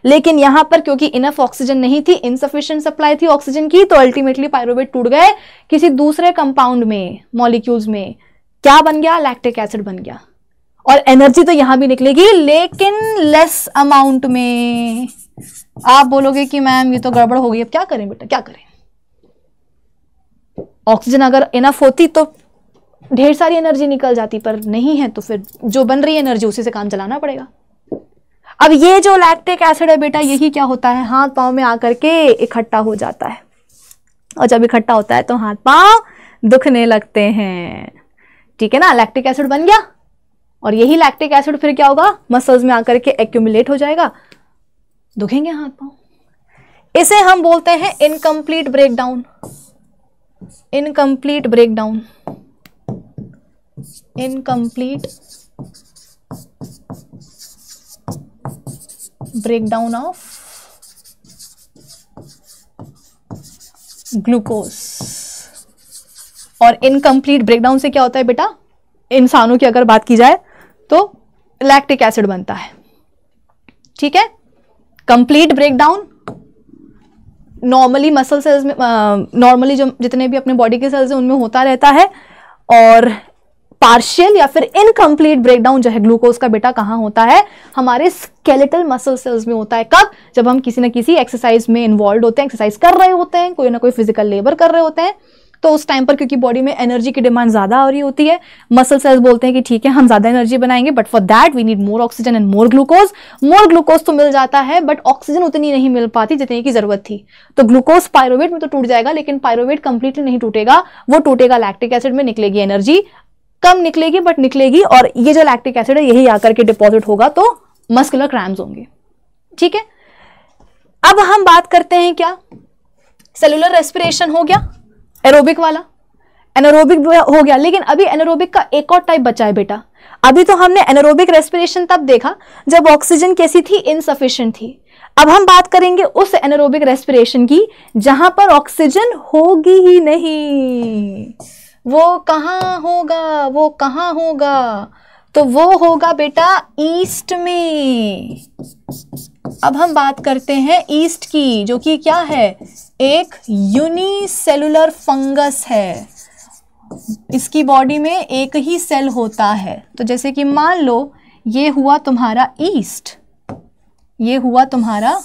लेकिन यहां पर क्योंकि इनफ ऑक्सीजन नहीं थी, इनसफिशिएंट सप्लाई थी ऑक्सीजन की, तो अल्टीमेटली पायरुवेट टूट गए किसी दूसरे कंपाउंड में, मॉलिक्यूल्स में। क्या बन गया, लैक्टिक एसिड बन गया। और एनर्जी तो यहां भी निकलेगी लेकिन लेस अमाउंट में। आप बोलोगे कि मैम ये तो गड़बड़ हो गई, अब क्या करें बेटा, क्या करें। ऑक्सीजन अगर इनफ होती तो ढेर सारी एनर्जी निकल जाती, पर नहीं है तो फिर जो बन रही है एनर्जी उसी से काम चलाना पड़ेगा। अब ये जो लैक्टिक एसिड है बेटा, यही क्या होता है, हाथ पांव में आकर के इकट्ठा हो जाता है, और जब इकट्ठा होता है तो हाथ पांव दुखने लगते हैं। ठीक है ना, लैक्टिक एसिड बन गया, और यही लैक्टिक एसिड फिर क्या होगा, मसल्स में आकर के एक्यूमुलेट हो जाएगा, दुखेंगे हाथ पांव। इसे हम बोलते हैं incomplete breakdown. Incomplete breakdown, incomplete breakdown of glucose. और इनकम्प्लीट ब्रेकडाउन से क्या होता है बेटा, इंसानों की अगर बात की जाए तो लैक्टिक एसिड बनता है। ठीक है, complete breakdown normally muscle cells में, नॉर्मली जो जितने भी अपने बॉडी के सेल्स हैं उनमें होता रहता है, और पार्शियल या फिर इनकम्प्लीट ब्रेकडाउन जो है ग्लूकोज का बेटा कहां होता है, हमारे स्केलेटल मसल सेल्स में होता है। कब, जब हम किसी ना किसी एक्सरसाइज में इन्वॉल्व होते हैं, एक्सरसाइज कर रहे होते हैं, कोई ना कोई फिजिकल लेबर कर रहे होते हैं, तो उस टाइम पर क्योंकि बॉडी में एनर्जी की डिमांड ज्यादा हो रही होती है, मसल सेल्स बोलते हैं कि ठीक है हम ज्यादा एनर्जी बनाएंगे, but for that we need more oxygen and more glucose. More glucose तो मिल जाता है बट ऑक्सीजन उतनी नहीं मिल पाती जितनी की जरूरत थी। तो ग्लूकोज पायरुवेट में तो टूट जाएगा, लेकिन पायरुवेट कंप्लीटली नहीं टूटेगा, वो टूटेगा लैक्टिक एसिड में, निकलेगी एनर्जी, कम निकलेगी बट निकलेगी, और ये जो लैक्टिक एसिड है यही आकर के डिपॉजिट होगा तो मस्कुलर क्रैम्प्स होंगे। ठीक है, अब हम बात करते हैं क्या, सेलुलर रेस्पिरेशन हो गया, एरोबिक वाला, एनारोबिक हो गया। लेकिन अभी एनारोबिक का एक और टाइप बचा है बेटा। अभी तो हमने एनारोबिक रेस्पिरेशन तब देखा जब ऑक्सीजन कैसी थी, इनसफिशिएंट थी। अब हम बात करेंगे उस एनारोबिक रेस्पिरेशन की जहां पर ऑक्सीजन होगी ही नहीं। वो कहां होगा, वो कहां होगा, तो वो होगा बेटा ईस्ट में। अब हम बात करते हैं ईस्ट की, जो कि क्या है, एक यूनिसेलुलर फंगस है। इसकी बॉडी में एक ही सेल होता है। तो जैसे कि मान लो ये हुआ तुम्हारा ईस्ट, ये हुआ तुम्हारा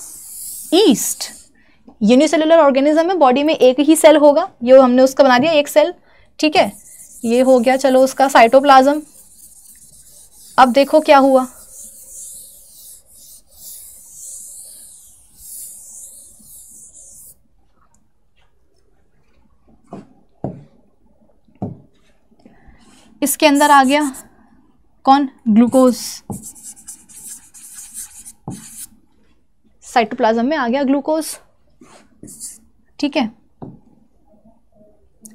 ईस्ट। यूनिसेलुलर ऑर्गेनिज्म में बॉडी में एक ही सेल होगा, ये हमने उसका बना दिया एक सेल। ठीक है, ये हो गया चलो उसका साइटोप्लाज्म। अब देखो क्या हुआ, इसके अंदर आ गया कौन, ग्लूकोज। साइटोप्लाज्म में आ गया ग्लूकोज। ठीक है,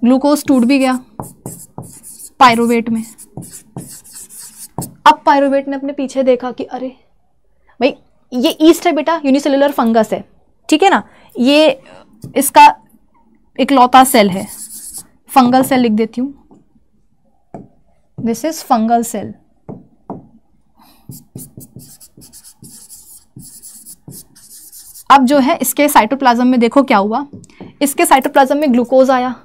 ग्लूकोज टूट भी गया पायरुवेट में। अब पायरुवेट ने अपने पीछे देखा कि अरे भाई ये ईस्ट है बेटा, यूनिसेलुलर फंगस है। ठीक है ना, ये इसका इकलौता सेल है, फंगल सेल लिख देती हूं, दिस इज फंगल सेल। अब जो है इसके साइटोप्लाज्म में देखो क्या हुआ, इसके साइटोप्लाज्म में ग्लूकोज आया,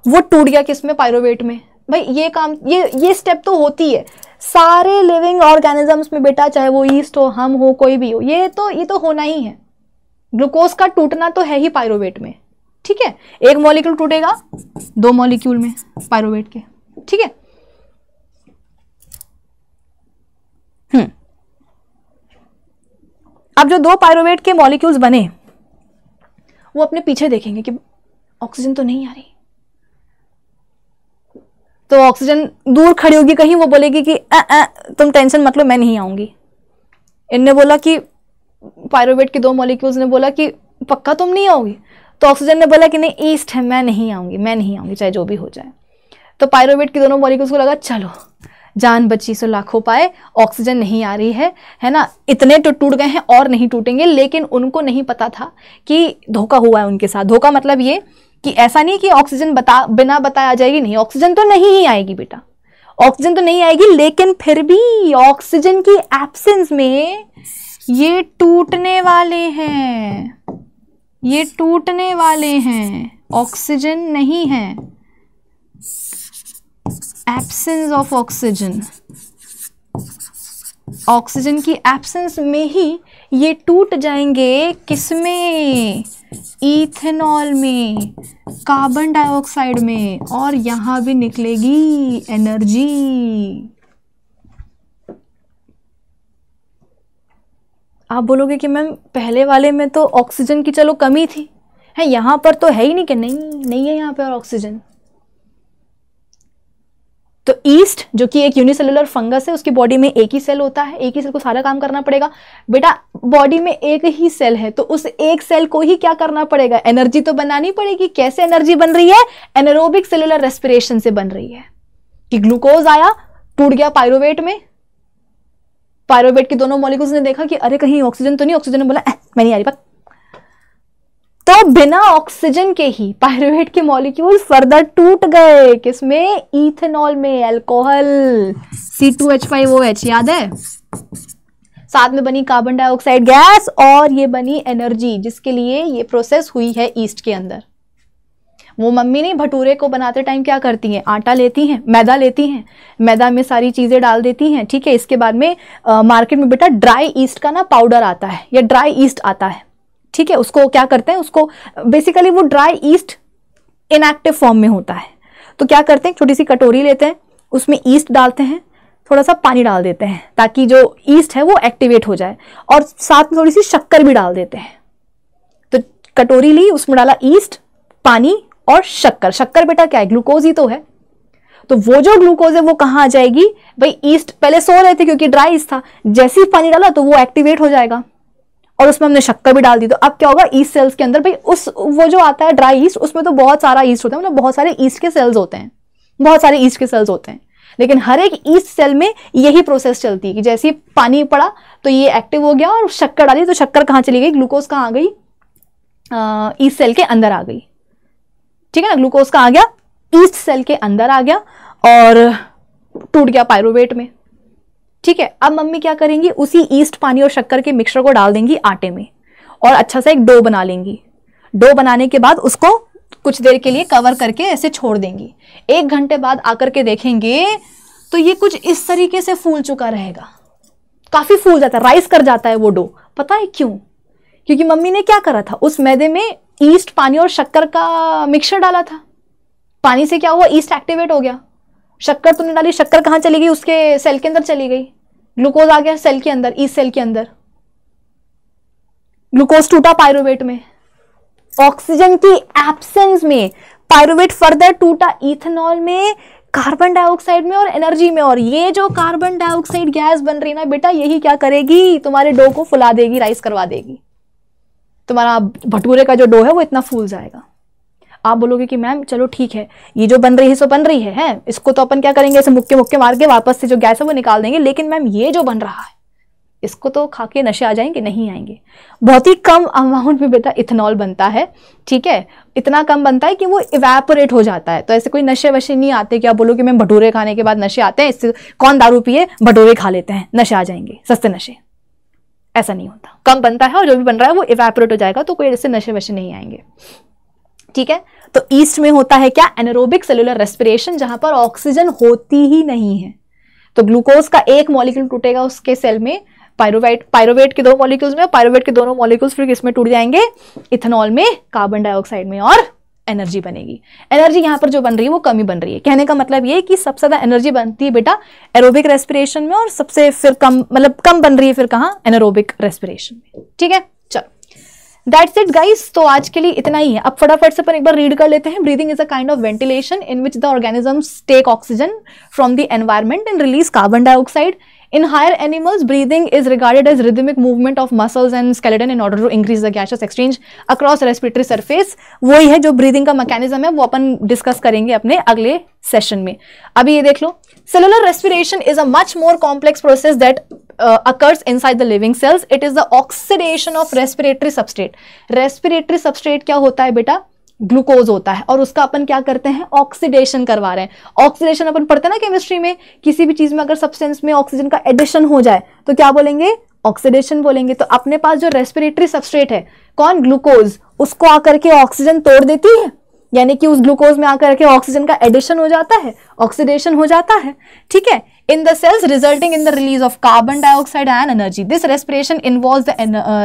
वो टूट गया किसमें, पायरोवेट में। भाई ये काम, ये स्टेप तो होती है सारे लिविंग ऑर्गेनिजम्स में बेटा, चाहे वो ईस्ट हो, हम हो, कोई भी हो, ये तो होना ही है। ग्लूकोज का टूटना तो है ही पायरोवेट में, ठीक है। एक मॉलिक्यूल टूटेगा 2 मॉलिक्यूल में पायरोवेट के, ठीक है। अब जो 2 पायरोवेट के मॉलिक्यूल्स बने, वो अपने पीछे देखेंगे कि ऑक्सीजन तो नहीं आ रही, तो ऑक्सीजन दूर खड़ी होगी कहीं, वो बोलेगी कि तुम टेंशन मत लो, मैं नहीं आऊंगी। इनने बोला कि पायरोवेट के 2 मॉलिक्यूल्स ने बोला कि पक्का तुम नहीं आओगी, तो ऑक्सीजन ने बोला कि नहीं ईस्ट है, मैं नहीं आऊंगी चाहे जो भी हो जाए। तो पायरोवेट के दोनों मॉलिक्यूल्स को लगा चलो जान बची सो लाखों पाए, ऑक्सीजन नहीं आ रही है ना, इतने तो टूट गए हैं और नहीं टूटेंगे। लेकिन उनको नहीं पता था कि धोखा हुआ है उनके साथ। धोखा मतलब ये कि ऐसा नहीं कि ऑक्सीजन बिना बताए आ जाएगी, नहीं, ऑक्सीजन तो नहीं ही आएगी बेटा, ऑक्सीजन तो नहीं आएगी, लेकिन फिर भी ऑक्सीजन की एब्सेंस में ये टूटने वाले हैं, ऑक्सीजन नहीं है, एब्सेंस ऑफ ऑक्सीजन की एब्सेंस में ही ये टूट जाएंगे, किसमें, इथेनॉल में, कार्बन डाइऑक्साइड में, और यहां भी निकलेगी एनर्जी। आप बोलोगे कि मैम पहले वाले में तो ऑक्सीजन की चलो कमी थी, है यहां पर तो है ही नहीं, कि नहीं है यहां पे और ऑक्सीजन। तो ईस्ट जो कि एक यूनिसेलुलर फंगस है, उसकी बॉडी में एक ही सेल होता है, एक ही सेल को सारा काम करना पड़ेगा। बेटा बॉडी में एक ही सेल है, तो उस एक सेल को ही क्या करना पड़ेगा, एनर्जी तो बनानी पड़ेगी। कैसे एनर्जी बन रही है, एनारोबिक सेलुलर रेस्पिरेशन से बन रही है। कि ग्लूकोज आया, टूट गया पायरोवेट में, पायरोवेट के दोनों मॉलिक्यूल्स ने देखा कि अरे कहीं ऑक्सीजन तो नहीं, ऑक्सीजन ने बोला मैं नहीं आ रही बात। तो बिना ऑक्सीजन के ही पायरुवेट के मॉलिक्यूल फर्दर टूट गए, किसमें, इथेनॉल में, अल्कोहल C2H5OH याद है, साथ में बनी कार्बन डाइऑक्साइड गैस और ये बनी एनर्जी, जिसके लिए ये प्रोसेस हुई है ईस्ट के अंदर। वो मम्मी नहीं भटूरे को बनाते टाइम क्या करती हैं, आटा लेती हैं, मैदा लेती हैं, मैदा में सारी चीजें डाल देती हैं, ठीक है। इसके बाद में मार्केट में बेटा ड्राई ईस्ट का ना पाउडर आता है या ड्राई ईस्ट आता है, ठीक है। उसको क्या करते हैं, उसको बेसिकली वो ड्राई ईस्ट इनएक्टिव फॉर्म में होता है, तो क्या करते हैं, छोटी सी कटोरी लेते हैं, उसमें ईस्ट डालते हैं, थोड़ा सा पानी डाल देते हैं ताकि जो ईस्ट है वो एक्टिवेट हो जाए, और साथ में थोड़ी सी शक्कर भी डाल देते हैं। तो कटोरी ली, उसमें डाला ईस्ट, पानी और शक्कर। शक्कर बेटा क्या है, ग्लूकोज ही तो है। तो वो जो ग्लूकोज है वो कहाँ आ जाएगी भाई, ईस्ट पहले सो रहे थे क्योंकि ड्राई ईस्ट था, जैसे ही पानी डाला तो वो एक्टिवेट हो जाएगा, और उसमें हमने शक्कर भी डाल दी। तो अब क्या होगा, ईस्ट सेल्स के अंदर भाई वो जो आता है ड्राई ईस्ट, उसमें तो बहुत सारा ईस्ट होता है, मतलब बहुत सारे ईस्ट के सेल्स होते हैं, बहुत सारे ईस्ट के सेल्स होते हैं। लेकिन हर एक ईस्ट सेल में यही प्रोसेस चलती है कि जैसे ही पानी पड़ा तो ये एक्टिव हो गया, और शक्कर डाली तो शक्कर कहाँ चली गई, ग्लूकोज कहाँ आ गई, ईस्ट सेल के अंदर आ गई, ठीक है ना। ग्लूकोज कहाँ आ गया, ईस्ट सेल के अंदर आ गया और टूट गया पायरुवेट में, ठीक है। अब मम्मी क्या करेंगी, उसी ईस्ट, पानी और शक्कर के मिक्सचर को डाल देंगी आटे में और अच्छा सा एक डो बना लेंगी। डो बनाने के बाद उसको कुछ देर के लिए कवर करके ऐसे छोड़ देंगी। 1 घंटे बाद आकर के देखेंगे तो ये कुछ इस तरीके से फूल चुका रहेगा, काफी फूल जाता है, राइस कर जाता है वो डो। पता है क्यों, क्योंकि मम्मी ने क्या करा था, उस मैदे में ईस्ट, पानी और शक्कर का मिक्सचर डाला था। पानी से क्या हुआ, ईस्ट एक्टिवेट हो गया, शक्कर तुमने डाली, शक्कर कहाँ चली गई, उसके सेल के अंदर चली गई, ग्लूकोज आ गया सेल के अंदर, ईस्ट सेल के अंदर, ग्लूकोज टूटा पायरुवेट में। ऑक्सीजन की एब्सेंस में पायरुवेट फर्दर टूटा इथेनॉल में, कार्बन डाइऑक्साइड में और एनर्जी में। और ये जो कार्बन डाइऑक्साइड गैस बन रही ना बेटा, यही क्या करेगी, तुम्हारे डो को फुला देगी, राइस करवा देगी। तुम्हारा भटूरे का जो डो है वो इतना फूल जाएगा। आप बोलोगे कि मैम चलो ठीक है, ये जो बन रही है सो बन रही है, इसको तो अपन क्या करेंगे, ऐसे मुक्के मुक्के मार के वापस से जो गैस है वो निकाल देंगे। लेकिन मैम ये जो बन रहा है इसको तो खा के नशे आ जाएंगे, नहीं आएंगे। बहुत ही कम अमाउंट में बेटा इथेनॉल बनता है, ठीक है, इतना कम बनता है कि वो इवेपोरेट हो जाता है। तो ऐसे कोई नशे वशे नहीं आते कि आप बोलो कि मैं भटूरे खाने के बाद नशे आते हैं, इससे कौन दारू पिए, भटूरे खा लेते हैं नशे आ जाएंगे, सस्ते नशे, ऐसा नहीं होता। कम बनता है और जो भी बन रहा है वो इवेपोरेट हो जाएगा, तो कोई ऐसे नशे वशे नहीं आएंगे, ठीक है। तो ईस्ट में होता है क्या, एनारोबिक सेलुलर रेस्पिरेशन, जहां पर ऑक्सीजन होती ही नहीं है। तो ग्लूकोज का एक मॉलिक्यूल टूटेगा उसके सेल में, पायरुवेट के दो मॉलिक्यूल्स में, पायरुवेट के दोनों मॉलिक्यूल्स फिर किसमें टूट जाएंगे, इथेनॉल में, कार्बन डाइऑक्साइड में, और एनर्जी बनेगी। एनर्जी यहां पर जो बन रही है वो कम ही बन रही है। कहने का मतलब ये कि सबसे ज्यादा एनर्जी बनती है बेटा एरोबिक रेस्पिरेशन में, और सबसे फिर कम, मतलब कम बन रही है फिर कहां, एनारोबिक रेस्पिरेशन में, ठीक है। चलो दैट्स इट गाइस, तो आज के लिए इतना ही है। अब फटाफट से अपन एक बार रीड कर लेते हैं। Breathing is a kind of ventilation in which the organisms take oxygen from the environment and release carbon dioxide. In higher animals, breathing is regarded as rhythmic movement of muscles and skeleton in order to increase the gaseous exchange across respiratory surface. वही है जो breathing का mechanism है, वो अपन discuss करेंगे अपने अगले session में। अभी ये देख लो, cellular respiration is a much more complex process that occurs inside the living cells. It is the oxidation of respiratory substrate. Respiratory substrate क्या होता है बेटा, ग्लूकोज होता है, और उसका अपन क्या करते हैं, ऑक्सीडेशन करवा रहे हैं। ऑक्सीडेशन अपन पढ़ते हैं ना केमिस्ट्री में, किसी भी चीज में अगर सब्सटेंस में ऑक्सीजन का एडिशन हो जाए तो क्या बोलेंगे, ऑक्सीडेशन बोलेंगे। तो अपने पास जो रेस्पिरेटरी सबस्ट्रेट है, कौन, ग्लूकोज, उसको आकर के ऑक्सीजन तोड़ देती है, यानी कि उस ग्लूकोज में आकर के ऑक्सीजन का एडिशन हो जाता है, ऑक्सीडेशन हो जाता है, ठीक है, in the cells resulting in the release of carbon dioxide and energy. This respiration involves the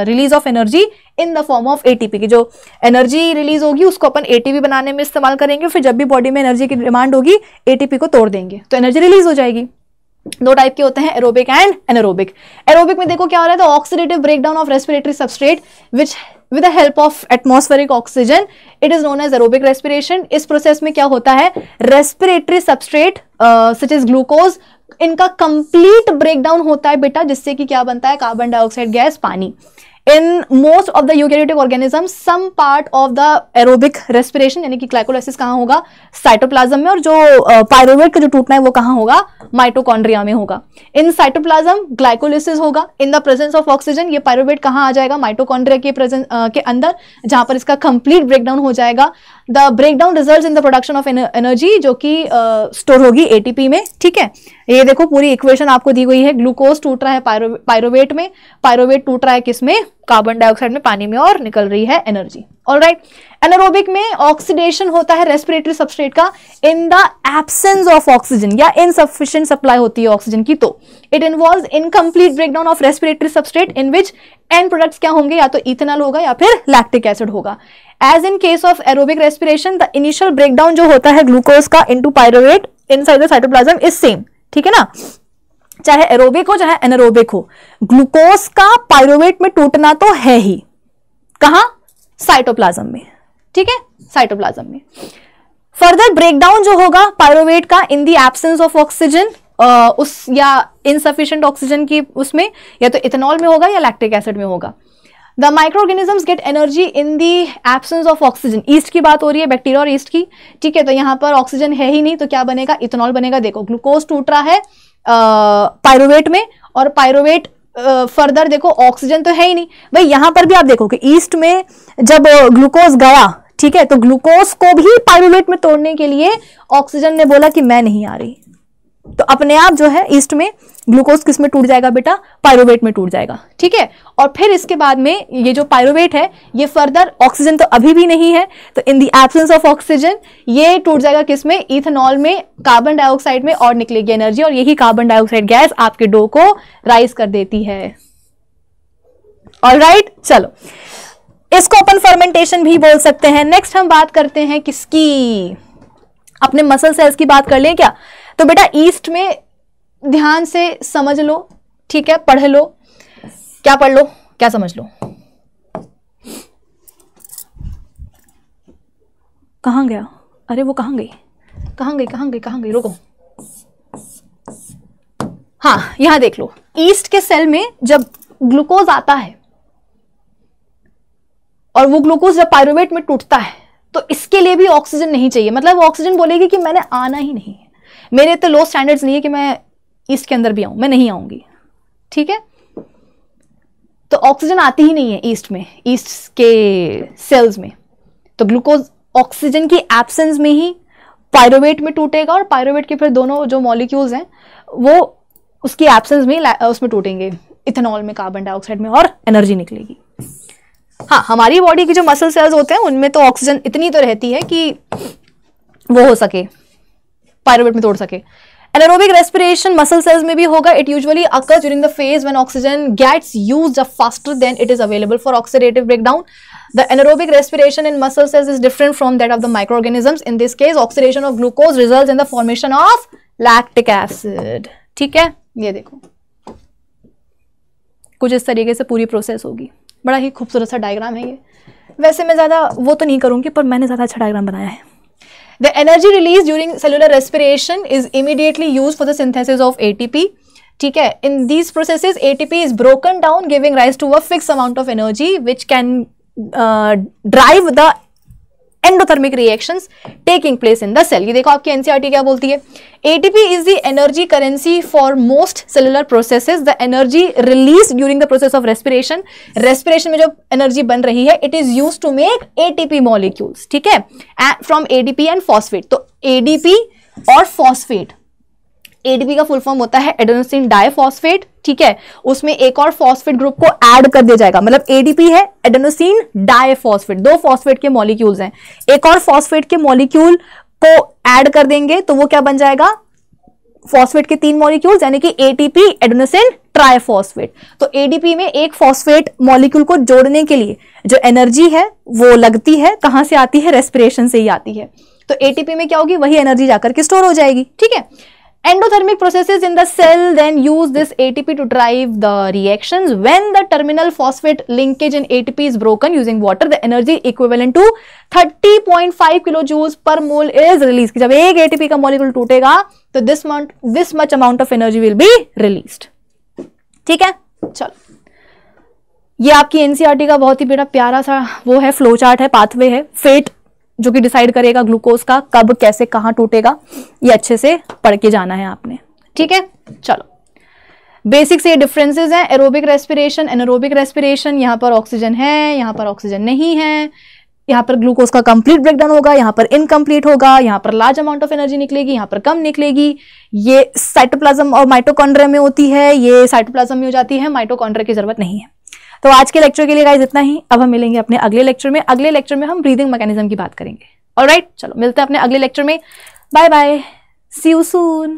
release of energy in the form of ATP की जो एनर्जी रिलीज होगी उसको अपन ATP बनाने में इस्तेमाल करेंगे। फिर जब भी बॉडी में एनर्जी की डिमांड होगी ATP को तोड़ देंगे तो एनर्जी रिलीज हो जाएगी। दो टाइप के होते हैं, एरोबिक एंड एनारोबिक। एरोबिक में देखो क्या हो रहा है, तो oxidative breakdown of respiratory substrate which with the help of atmospheric oxygen, it is known as aerobic respiration. इस प्रोसेस में क्या होता है, respiratory substrate such as glucose, इनका कंप्लीट ब्रेकडाउन होता है बेटा, जिससे कि क्या बनता है, कार्बन डाइऑक्साइड गैस, पानी। In most of the eukaryotic organisms, some part of the aerobic respiration यानी कि ग्लाइकोलाइसिस कहाँ होगा, साइटोप्लाज्म में, और जो पायरुवेट का जो टूटना है वो कहाँ होगा, माइटोकॉन्ड्रिया में होगा। इन साइटोप्लाज्म ग्लाइकोलाइसिस होगा in the presence of oxygen. ये पायरुवेट कहाँ आ जाएगा, माइटोकॉन्ड्रिया के प्रेजेंस के अंदर, जहां पर इसका कंप्लीट ब्रेकडाउन हो जाएगा। The breakdown results in the production of energy, जो कि स्टोर होगी एटीपी में, ठीक है। ये देखो पूरी इक्वेशन आपको दी गई है, ग्लूकोज टूट रहा है पायरुवेट में, पायरुवेट टूट रहा है किसमें, कार्बन डाइऑक्साइड में, पानी में, और निकल रही है एनर्जी। ऑलराइट, एनारोबिक में ऑक्सीडेशन होता है रेस्पिरेटरी सबस्ट्रेट का in the absence of oxygen, या इनसफिशिएंट सप्लाई होती है ऑक्सीजन की, तो it involves incomplete breakdown of respiratory substrate in which end products क्या होंगे, या तो इथेनॉल होगा या फिर लैक्टिक एसिड होगा। As in case of aerobic respiration, the initial breakdown जो होता है ग्लूकोज का into pyruvate inside the cytoplasm is same, ठीक है ना, चाहे एरोबिक हो चाहे एनारोबिक हो, ग्लूकोज का पायरुवेट में टूटना तो है ही, कहां, साइटोप्लाज्म में, ठीक है, साइटोप्लाज्म में। फर्दर ब्रेकडाउन जो होगा पायरुवेट का in the absence of oxygen, उस या इनसफिशिएंट ऑक्सीजन की उसमें, या तो इथेनॉल में होगा या लैक्टिक एसिड में होगा। The microorganisms get energy in the absence of oxygen. Yeast की बात हो रही है, बैक्टीरिया और ईस्ट की, ठीक है। तो यहां पर ऑक्सीजन है ही नहीं, तो क्या बनेगा, इथेनॉल बनेगा। देखो ग्लूकोज टूट रहा है पायरुवेट में, और पायरुवेट फर्दर देखो ऑक्सीजन तो है ही नहीं भाई। यहां पर भी आप देखो कि ईस्ट में जब ग्लूकोज गया, ठीक है, तो ग्लूकोज को भी पायरुवेट में तोड़ने के लिए ऑक्सीजन ने बोला कि मैं नहीं आ रही, तो अपने आप जो है ईस्ट में ग्लूकोज किस में टूट जाएगा बेटा, पायरुवेट में टूट जाएगा, ठीक है। और फिर इसके बाद में ये जो पायरुवेट है ये फर्दर, ऑक्सीजन तो अभी भी नहीं है, तो इन द एब्सेंस ऑफ ऑक्सीजन ये टूट जाएगा किसमें, इथेनॉल में, कार्बन डाइऑक्साइड में, और निकलेगी एनर्जी, और यही कार्बन डाइऑक्साइड गैस आपके डो को राइज कर देती है। ऑलराइट, चलो इसको अपन फर्मेंटेशन भी बोल सकते हैं। नेक्स्ट हम बात करते हैं किसकी, अपने मसल सेल्स की बात कर लें क्या। तो बेटा ईस्ट में ध्यान से समझ लो, ठीक है, पढ़ लो, क्या पढ़ लो, क्या समझ लो, कहां गया, अरे वो कहां गई, कहां गई, कहां गई, कहां गई, रुको, हाँ यहां देख लो, ईस्ट के सेल में जब ग्लूकोज आता है और वो ग्लूकोज जब पायरुवेट में टूटता है, तो इसके लिए भी ऑक्सीजन नहीं चाहिए। मतलब ऑक्सीजन बोलेगी कि मैंने आना ही नहीं है, मेरे तो लो स्टैंडर्ड्स नहीं है कि मैं ईस्ट के अंदर भी आऊं, मैं नहीं आऊंगी, ठीक है। तो ऑक्सीजन आती ही नहीं है ईस्ट में, ईस्ट के सेल्स में, तो ग्लूकोज ऑक्सीजन की एब्सेंस में ही पायरुवेट में टूटेगा और पायरुवेट के फिर दोनों जो मॉलिक्यूल्स हैं वो उसकी एब्सेंस में उसमें टूटेंगे, इथेनॉल में, कार्बन डाइऑक्साइड में, और एनर्जी निकलेगी। हाँ, हमारी बॉडी के जो मसल सेल्स होते हैं उनमें तो ऑक्सीजन इतनी तो रहती है कि वो हो सके, पायरुवेट में तोड़ सके। एनारोबिक रेस्पिरेशन मसल सेल्स में भी होगा। It usually occurs during the phase when oxygen gets used up faster than it is available for oxidative breakdown. The anaerobic respiration in muscle cells is different from that of the microorganisms. In this case, oxidation of glucose results in the formation of lactic acid. ठीक है, ये देखो कुछ इस तरीके से पूरी process होगी। बड़ा ही खूबसूरत सा डायग्राम है ये। वैसे मैं ज़्यादा वो तो नहीं करूँगी, पर मैंने ज़्यादा अच्छा डायग्राम बनाया है। The energy released during cellular respiration is immediately used for the synthesis of ATP. ठीक है, in these processes ATP is broken down, giving rise to a fixed amount of energy which can drive the endothermic reactions taking place in the cell. ये देखो आपकी NCERT क्या बोलती है, ATP is the energy currency for most cellular processes. The energy released during the process of respiration, respiration में जो energy बन रही है, it is used to make ATP molecules. ठीक है, from ADP and phosphate. तो ADP और phosphate, ADP का फुल फॉर्म होता है एडेनोसिन डाइफॉस्फेट। ठीक है, उसमें एक और फॉस्फेट ग्रुप को ऐड कर दिया जाएगा, मतलब ADP है एडेनोसिन डाइफॉस्फेट, 2 फॉस्फेट के मॉलिक्यूल्स हैं, एक और फॉस्फेट के मॉलिक्यूल को ऐड कर देंगे तो वो क्या बन जाएगा, फॉस्फेट के 3 मॉलिक्यूल्स, यानी कि ATP एडेनोसिन ट्राइफॉस्फेट। तो ADP में एक फॉस्फेट मॉलिक्यूल को जोड़ने के लिए जो एनर्जी है वो लगती है, कहां से आती है, रेस्पिरेशन से ही आती है। तो ATP में क्या होगी, वही एनर्जी जाकर के स्टोर हो जाएगी। ठीक है, endothermic processes in the cell then use this ATP to drive the reactions. When the terminal phosphate linkage in ATP is broken using water, the energy equivalent to 30.5 kilojoules per mole is released. जब एक ATP का molecule टूटेगा तो this much amount of energy will be released. ठीक है, चलो ये आपकी NCERT का बहुत ही बड़ा प्यारा सा वो है, फ्लो चार्ट है, पाथवे है, फेट जो कि डिसाइड करेगा ग्लूकोज का कब कैसे कहां टूटेगा, ये अच्छे से पढ़ के जाना है आपने। ठीक है, चलो बेसिक से ये डिफरेंसेस हैं, एरोबिक रेस्पिरेशन, एनारोबिक रेस्पिरेशन। यहाँ पर ऑक्सीजन है, यहाँ पर ऑक्सीजन नहीं है, यहाँ पर ग्लूकोज का कंप्लीट ब्रेकडाउन होगा, यहाँ पर इनकम्प्लीट होगा, यहाँ पर लार्ज अमाउंट ऑफ एनर्जी निकलेगी, यहाँ पर कम निकलेगी। ये साइटोप्लाज्म और माइटोकॉन्ड्रिया में होती है, ये साइटोप्लाज्म में हो जाती है, माइटोकॉन्ड्रिया की जरूरत नहीं है। तो आज के लेक्चर के लिए गाइस इतना ही। अब हम मिलेंगे अपने अगले लेक्चर में। अगले लेक्चर में हम ब्रीदिंग मैकेनिज्म की बात करेंगे। ऑलराइट, चलो मिलते हैं अपने अगले लेक्चर में। Bye bye, see you soon.